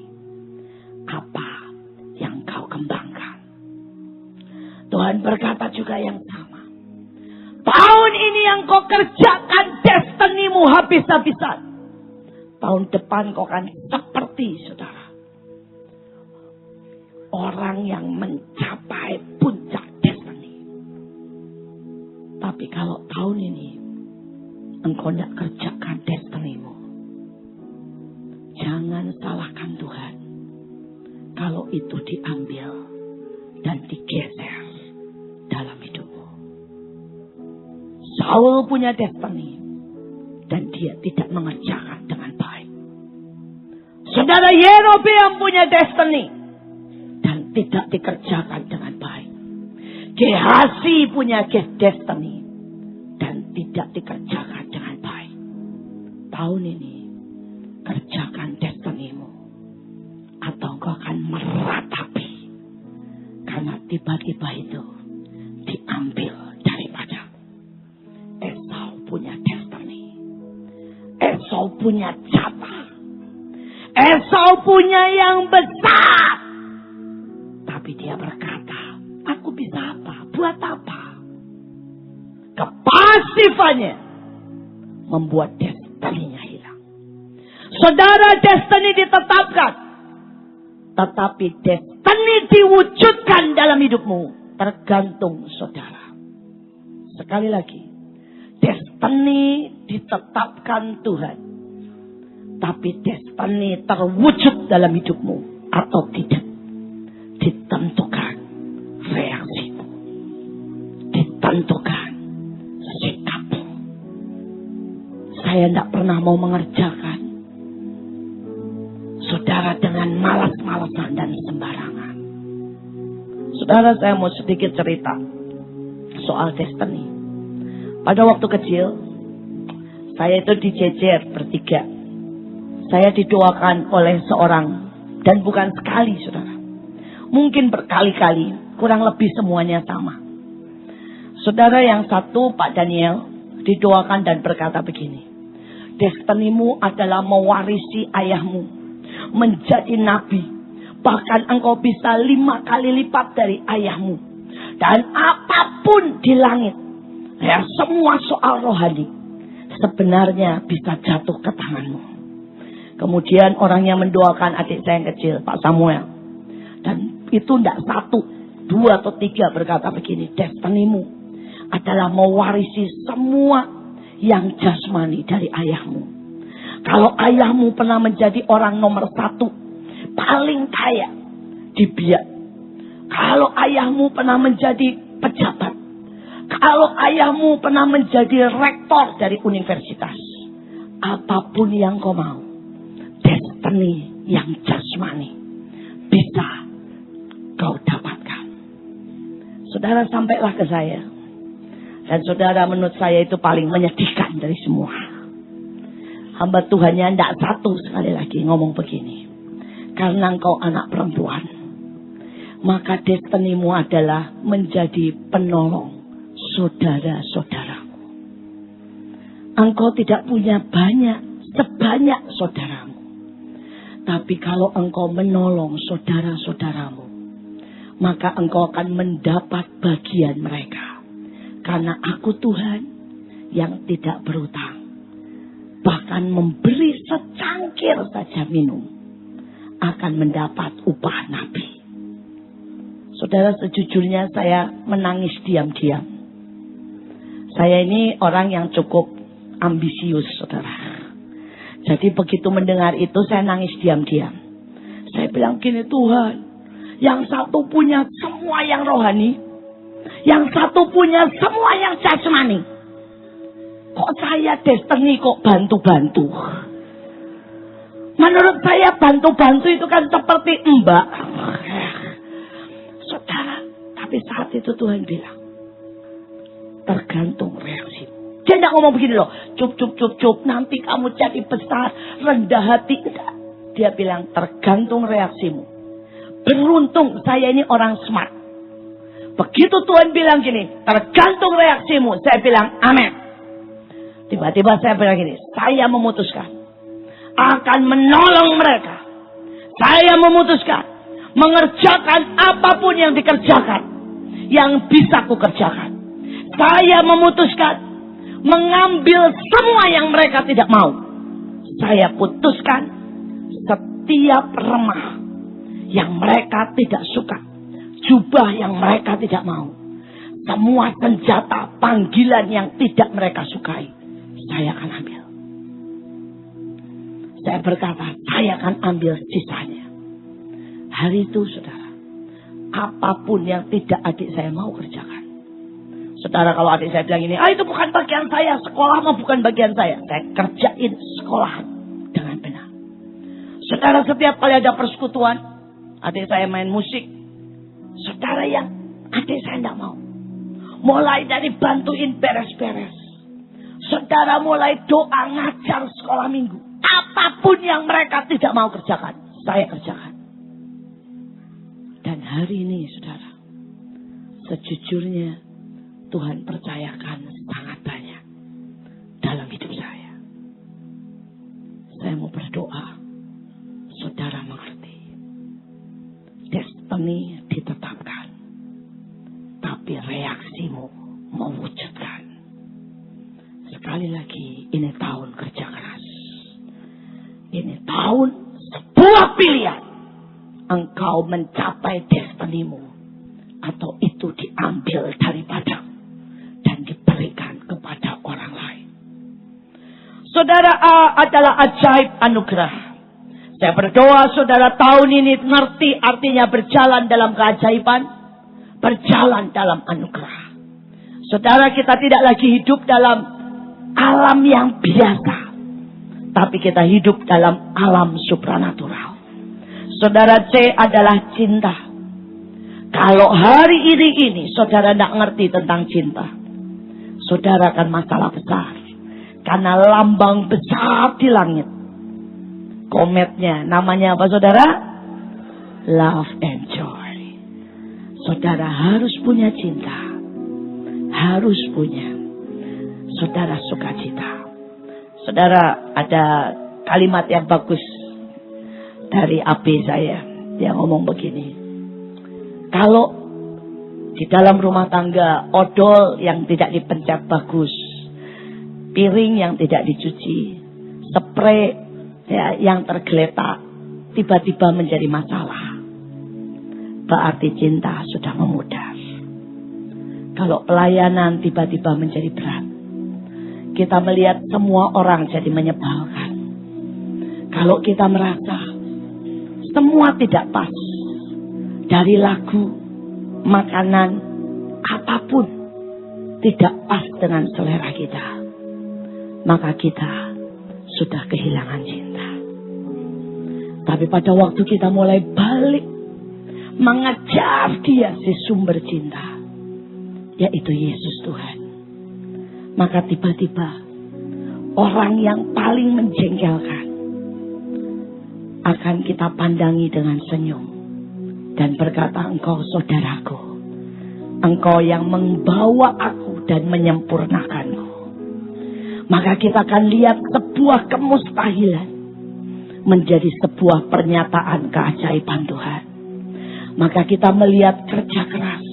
Apa yang kau kembangkan. Tuhan berkata juga yang sama. Tahun ini yang kau kerjakan destinimu habis-habisan. Tahun depan kau akan seperti saudara. Orang yang mencapai puncak destiny. Tapi kalau tahun ini engkau tidak kerjakan destinimu, jangan salahkan Tuhan. Kalau itu diambil dan digeser dalam hidupmu. Saul punya destiny dan dia tidak mengerjakan dengan baik. Saudara, Yerobeam punya destiny dan tidak dikerjakan dengan baik. Gehazi punya destiny dan tidak dikerjakan dengan baik. Tahun ini kerjakan destinimu, atau engkau akan meratapi. Karena tiba-tiba itu diambil daripada. Esau punya destiny. Esau punya jatah. Esau punya yang besar. Tapi dia berkata, aku bisa apa? Buat apa? Kepasifannya membuat destiny-nya hilang. Saudara, destiny ditetapkan. Tetapi destiny diwujudkan dalam hidupmu tergantung saudara. Sekali lagi, destiny ditetapkan Tuhan. Tapi destiny terwujud dalam hidupmu atau tidak, ditentukan reaksimu. Ditentukan sikapmu. Saya tidak pernah mau mengerjakan saudara dengan malas-malasan dan sembarangan. Saudara, saya mau sedikit cerita soal destiny. Pada waktu kecil, saya itu dijejer bertiga. Saya didoakan oleh seorang, dan bukan sekali saudara. Mungkin berkali-kali, kurang lebih semuanya sama. Saudara, yang satu Pak Daniel didoakan dan berkata begini. Destinimu adalah mewarisi ayahmu, menjadi nabi. Bahkan engkau bisa 5 kali lipat dari ayahmu. Dan apapun di langit, ya, semua soal rohani sebenarnya bisa jatuh ke tanganmu. Kemudian orang yang mendoakan adik saya yang kecil, Pak Samuel. Dan itu tidak 1, 2 atau 3 berkata begini. Destinimu adalah mewarisi semua yang jasmani dari ayahmu. Kalau ayahmu pernah menjadi orang nomor 1, paling kaya di Biak. Kalau ayahmu pernah menjadi pejabat. Kalau ayahmu pernah menjadi rektor dari universitas. Apapun yang kau mau, destiny yang jasmani bisa kau dapatkan. Saudara, sampailah ke saya. Dan saudara, menurut saya itu paling menyedihkan dari semua. Hamba Tuhannya tidak satu, sekali lagi ngomong begini. Karena engkau anak perempuan, maka destinimu adalah menjadi penolong saudara-saudaramu. Engkau tidak punya banyak sebanyak saudaramu. Tapi kalau engkau menolong saudara-saudaramu, maka engkau akan mendapat bagian mereka. Karena aku Tuhan yang tidak berutang, bahkan memberi secangkir saja minum, akan mendapat upah nabi. Saudara, sejujurnya saya menangis diam-diam. Saya ini orang yang cukup ambisius, saudara. Jadi begitu mendengar itu saya nangis diam-diam. Saya bilang gini, Tuhan, yang satu punya semua yang rohani, yang satu punya semua yang jasmani. Kok saya Destiny kok bantu-bantu? Menurut saya bantu-bantu itu kan seperti mbak. Saudara, tapi saat itu Tuhan bilang, tergantung reaksi. Dia tidak ngomong begini loh, cup, nanti kamu jadi besar, rendah hati. Enggak. Dia bilang, tergantung reaksimu. Beruntung saya ini orang smart. Begitu Tuhan bilang gini, tergantung reaksimu. Saya bilang, amin. Tiba-tiba saya bilang gini, saya memutuskan akan menolong mereka. Saya memutuskan mengerjakan apapun yang dikerjakan, yang bisa kukerjakan. Saya memutuskan mengambil semua yang mereka tidak mau. Saya putuskan setiap remah yang mereka tidak suka, jubah yang mereka tidak mau, semua senjata panggilan yang tidak mereka sukai, saya akan ambil. Saya berkata, saya akan ambil sisanya. Hari itu, saudara, apapun yang tidak adik saya mau kerjakan. Saudara, kalau adik saya bilang ini, itu bukan bagian saya, sekolah mah bukan bagian saya kerjain sekolahan dengan benar. Saudara, setiap kali ada persekutuan, adik saya main musik, saudara, yang adik saya tidak mau, mulai dari bantuin beres-beres, saudara, mulai doa, ngajar sekolah minggu, apapun yang mereka tidak mau kerjakan, saya kerjakan. Dan hari ini, saudara, sejujurnya Tuhan percayakan sangat banyak dalam hidup saya. Saya mau berdoa, saudara mengerti. Destiny ditetapkan, tapi reaksimu mewujudkan. Sekali lagi, ini tahun kerja keras. Ini tahun sebuah pilihan. Engkau mencapai destinimu, atau itu diambil daripada dan diberikan kepada orang lain. Saudara, adalah ajaib anugerah. Saya berdoa saudara tahun ini ngerti artinya berjalan dalam keajaiban, berjalan dalam anugerah. Saudara, kita tidak lagi hidup dalam alam yang biasa, tapi kita hidup dalam alam supranatural. Saudara, C adalah cinta. Kalau hari ini saudara tidak ngerti tentang cinta, saudara akan masalah besar. Karena lambang besar di langit, kometnya namanya apa saudara? Love and joy. Saudara harus punya cinta, harus punya saudara sukacita. Saudara, ada kalimat yang bagus dari AB saya. Dia ngomong begini, kalau di dalam rumah tangga odol yang tidak dipencet bagus, piring yang tidak dicuci, spray yang tergeletak tiba-tiba menjadi masalah, berarti cinta sudah memudar. Kalau pelayanan tiba-tiba menjadi berat, kita melihat semua orang jadi menyebalkan. Kalau kita merasa semua tidak pas, dari lagu, makanan, apapun tidak pas dengan selera kita, maka kita sudah kehilangan cinta. Tapi pada waktu kita mulai balik mengejar dia, si sumber cinta, yaitu Yesus Tuhan, maka tiba-tiba orang yang paling menjengkelkan akan kita pandangi dengan senyum dan berkata, engkau saudaraku, engkau yang membawa aku dan menyempurnakanku. Maka kita akan lihat sebuah kemustahilan, menjadi sebuah pernyataan keajaiban Tuhan. Maka kita melihat kerja keras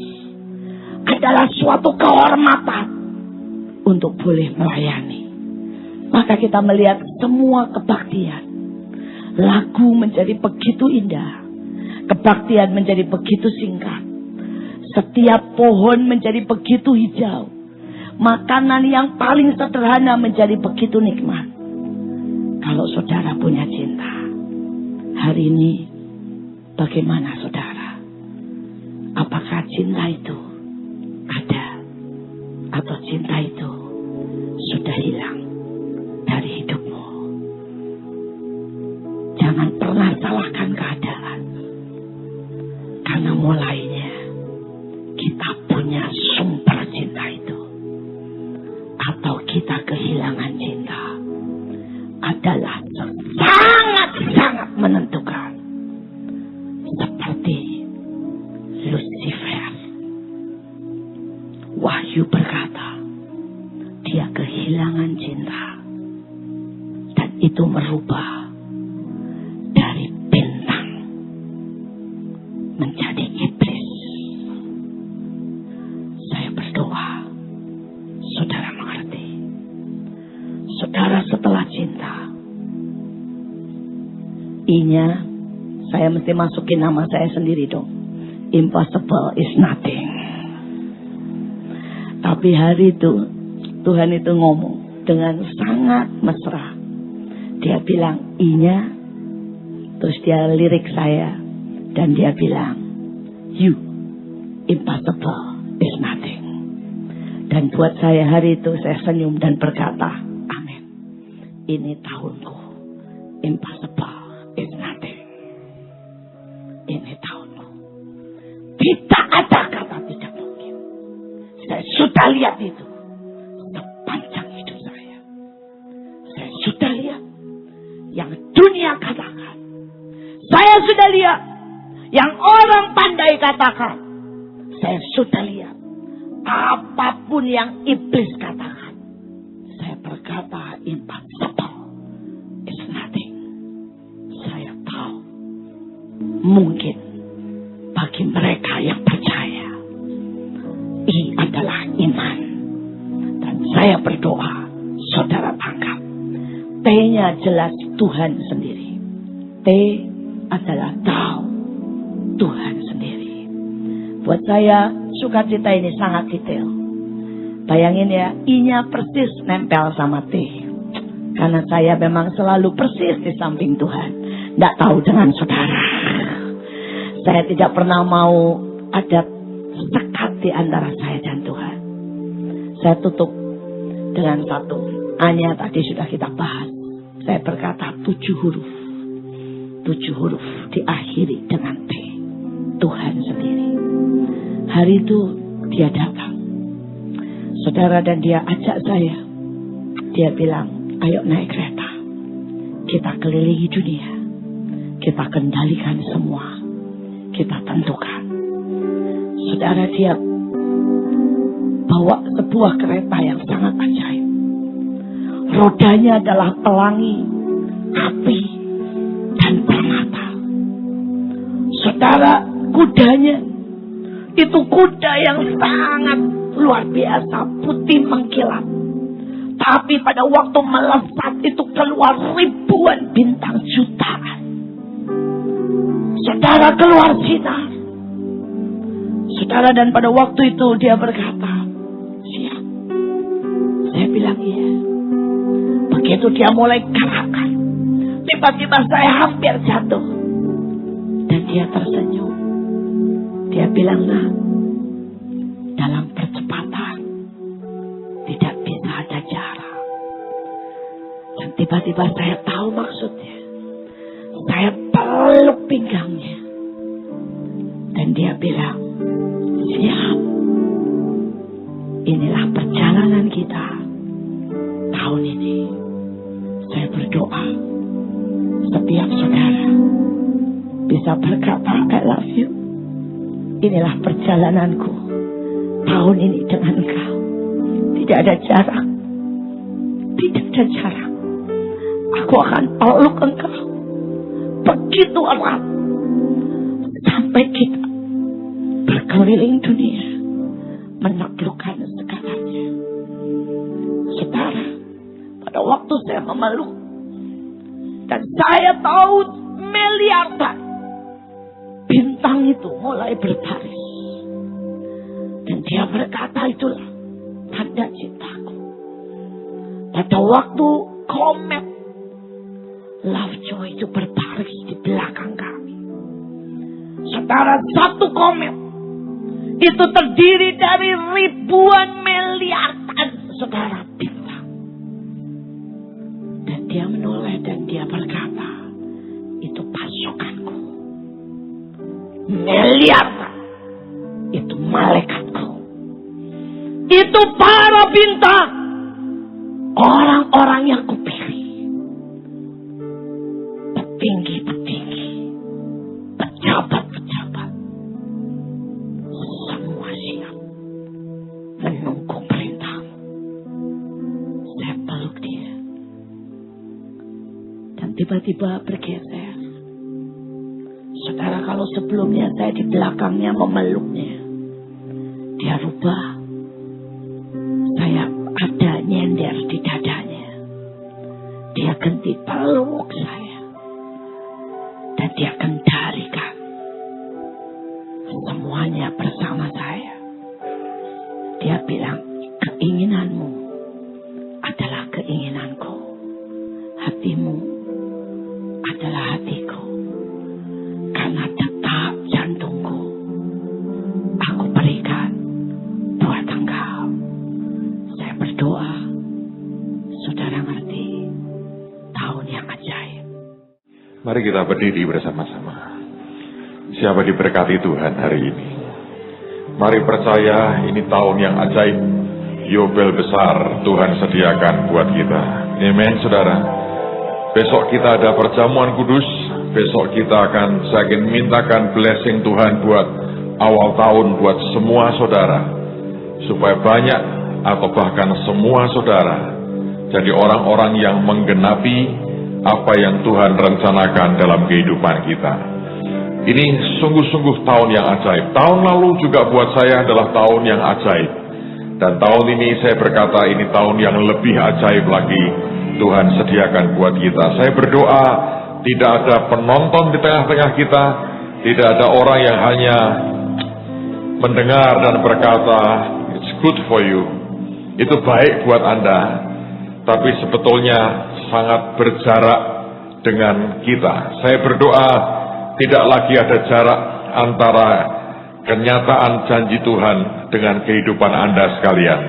adalah suatu kehormatan untuk boleh melayani. Maka kita melihat semua kebaktian. Lagu menjadi begitu indah. Kebaktian menjadi begitu singkat. Setiap pohon menjadi begitu hijau. Makanan yang paling sederhana menjadi begitu nikmat. Kalau saudara punya cinta, hari ini bagaimana saudara? Apakah cinta itu ada? Atau cinta itu sudah hilang dari hidupmu? Jangan pernah salahkan keadaan. Karena mulainya kita punya sumber cinta itu. Atau kita kehilangan cinta. Adalah sangat-sangat menentukan. Seperti Lucifer. Wahyu berkata, dia kehilangan cinta. Dan itu merubah dari bintang menjadi iblis. Saya berdoa, saudara mengerti. Saudara setelah cinta, I-nya saya mesti masukin nama saya sendiri dong. Impossible is nothing. Tapi hari itu Tuhan itu ngomong dengan sangat mesra. Dia bilang I-nya, terus dia lirik saya dan dia bilang, you, impossible is nothing. Dan buat saya hari itu saya senyum dan berkata, amin. Ini tahunku. Impossible is nothing. Ini tahunku. Tidak ada kata tidak mungkin. Saya sudah lihat itu sepanjang hidup saya. Saya sudah lihat yang dunia katakan. Saya sudah lihat yang orang pandai katakan. Saya sudah lihat apapun yang iblis katakan. Saya berkata impossible is nothing. Saya tahu mungkin bagi mereka yang percaya, I adalah iman. Dan saya berdoa, saudara tangkap. T-nya jelas Tuhan sendiri. T adalah tahu Tuhan sendiri. Buat saya, sukacita ini sangat detail. Bayangin ya, I-nya persis nempel sama T. Karena saya memang selalu persis di samping Tuhan. Tidak tahu dengan saudara. Saya tidak pernah mau ada sekat di antara saya dan Tuhan. Saya tutup dengan satu. A-nya tadi sudah kita bahas. Saya berkata 7 huruf. 7 huruf diakhiri dengan T. Tuhan sendiri. Hari itu dia datang. Saudara, dan dia ajak saya. Dia bilang, ayo naik kereta. Kita kelilingi dunia. Kita kendalikan semua. Kita tentukan. Saudara, dia bawa sebuah kereta yang sangat ajaib. Rodanya adalah pelangi, api, dan permata. Saudara, kudanya itu kuda yang sangat luar biasa, putih mengkilap. Tapi pada waktu melesat itu keluar ribuan bintang, jutaan. Saudara, keluar sinar. Saudara, dan pada waktu itu dia berkata, siap. Saya bilang iya. Begitu dia mulai gerakan, tiba-tiba saya hampir jatuh. Dan dia tersenyum. Dia bilang, nah, dalam percepatan tidak bisa ada jarak. Dan tiba-tiba saya tahu maksudnya. Saya peluk pinggangnya. Dan dia bilang, siap. Inilah perjalanan kita tahun ini. Saya berdoa setiap saudara bisa berkata, I love you. Inilah perjalananku tahun ini dengan engkau. Tidak ada jarak. Tidak ada jarak. Aku akan peluk engkau. begitu erat sampai kita berkeliling dunia menaklukkan segalanya. Saudara, pada waktu saya memeluk dan saya tahu miliaran bintang itu mulai berbaris, dan dia berkata, itulah tanda cintaku. Pada waktu komet Lovejoy itu berbaris di belakang kami, saudara, satu komet itu terdiri dari ribuan miliaran, saudara, bintang. Dan dia menoleh dan dia berkata, itu pasukanku. Miliaran itu malaikatku. Itu para bintang, orang-orang yang kupilih. Petinggi-petinggi, pejabat-pejabat, semua siap menunggu perintahmu. Saya peluk dia, dan tiba-tiba bergeser. Saudara, kalau sebelumnya saya di belakangnya memeluknya, dia rubah. Saya ada nyender di dadanya. Dia ganti peluk saya. Dan dia kendalikan semuanya bersama saya. Dia bilang, keinginanmu adalah keinginanku. Hatimu adalah hatiku. Karena detak jantungku aku berikan buat engkau. Saya berdoa, saudara ngerti, tahun yang ajaib. Mari kita berdiri bersama-sama. Siapa diberkati Tuhan hari ini? Mari percaya ini tahun yang ajaib. Yobel besar Tuhan sediakan buat kita. Amen, saudara. Besok kita ada perjamuan kudus. Besok kita saya akan mintakan blessing Tuhan buat awal tahun buat semua saudara. Supaya banyak atau bahkan semua saudara jadi orang-orang yang menggenapi apa yang Tuhan rencanakan dalam kehidupan kita. Ini sungguh-sungguh tahun yang ajaib. Tahun lalu juga buat saya adalah tahun yang ajaib. Dan tahun ini saya berkata ini tahun yang lebih ajaib lagi Tuhan sediakan buat kita. Saya berdoa tidak ada penonton di tengah-tengah kita. Tidak ada orang yang hanya mendengar dan berkata, it's good for you. Itu baik buat Anda. Tapi sebetulnya sangat berjarak dengan kita. Saya berdoa tidak lagi ada jarak antara kenyataan janji Tuhan dengan kehidupan Anda sekalian.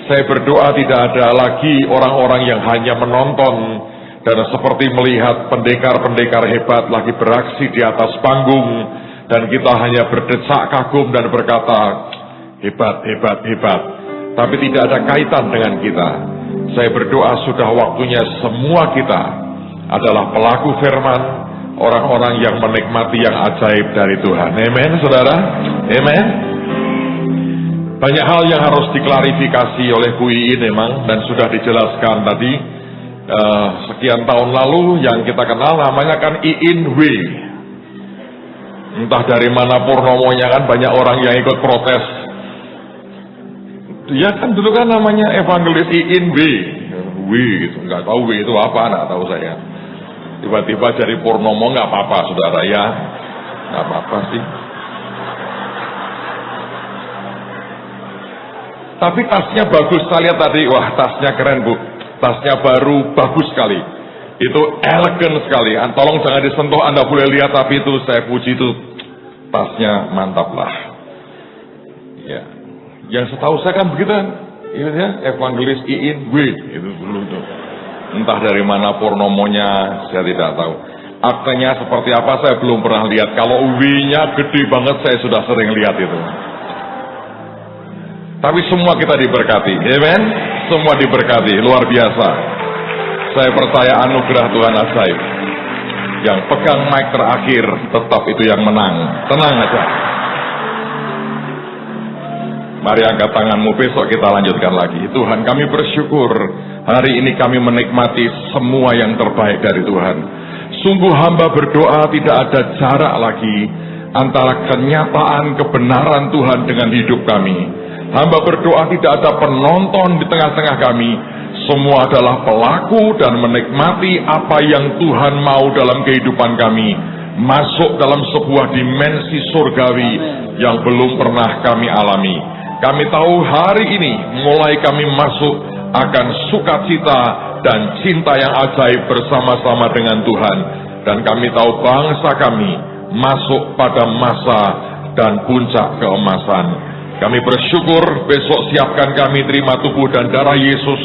Saya berdoa tidak ada lagi orang-orang yang hanya menonton dan seperti melihat pendekar-pendekar hebat lagi beraksi di atas panggung dan kita hanya berdecak kagum dan berkata hebat, hebat, hebat. Tapi tidak ada kaitan dengan kita. Saya berdoa sudah waktunya semua kita adalah pelaku firman, orang-orang yang menikmati yang ajaib dari Tuhan. Amen, saudara. Amen. Banyak hal yang harus diklarifikasi oleh Bu Iin memang dan sudah dijelaskan tadi. Sekian tahun lalu yang kita kenal namanya kan Iin W. Entah dari mana purnomonya kan banyak orang yang ikut protes. Dia kan dulu kan namanya Evangelis Iin W. W gitu, nggak tahu W itu apa, nggak tahu saya. Tiba-tiba dari purnomo nggak apa-apa saudara ya, nggak apa-apa sih. Tapi tasnya bagus, saya lihat tadi, wah tasnya keren Bu, tasnya baru bagus sekali, itu elegan sekali. Tolong jangan disentuh, Anda boleh lihat, tapi itu saya puji itu tasnya mantap lah. Ya, yang setahu saya kan begitu kan, ya, Evangelis Iin W itu dulu tuh. Entah dari mana purnomonya, saya tidak tahu. Aktenya seperti apa saya belum pernah lihat. Kalau W-nya gede banget saya sudah sering lihat itu. Tapi semua kita diberkati, amen. Semua diberkati, luar biasa. Saya percaya anugerah Tuhan ajaib. Yang pegang mic terakhir tetap itu yang menang. Tenang aja. Mari angkat tanganmu, besok kita lanjutkan lagi. Tuhan, kami bersyukur hari ini kami menikmati semua yang terbaik dari Tuhan. Sungguh hamba berdoa tidak ada jarak lagi antara kenyataan kebenaran Tuhan dengan hidup kami. Hamba berdoa tidak ada penonton di tengah-tengah kami. Semua adalah pelaku dan menikmati apa yang Tuhan mau dalam kehidupan kami. Masuk dalam sebuah dimensi surgawi yang belum pernah kami alami. Kami tahu hari ini mulai kami masuk akan sukacita dan cinta yang ajaib bersama-sama dengan Tuhan. Dan kami tahu bangsa kami masuk pada masa dan puncak keemasan. Kami bersyukur besok siapkan kami terima tubuh dan darah Yesus,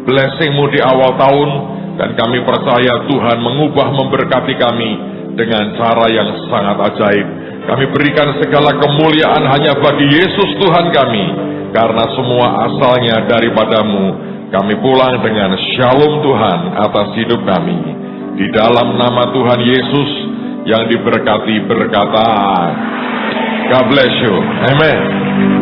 blessing-Mu di awal tahun, dan kami percaya Tuhan mengubah memberkati kami dengan cara yang sangat ajaib. Kami berikan segala kemuliaan hanya bagi Yesus Tuhan kami, karena semua asalnya daripada-Mu. Kami pulang dengan shalom Tuhan atas hidup kami. Di dalam nama Tuhan Yesus yang diberkati berkata, God bless you. Amen.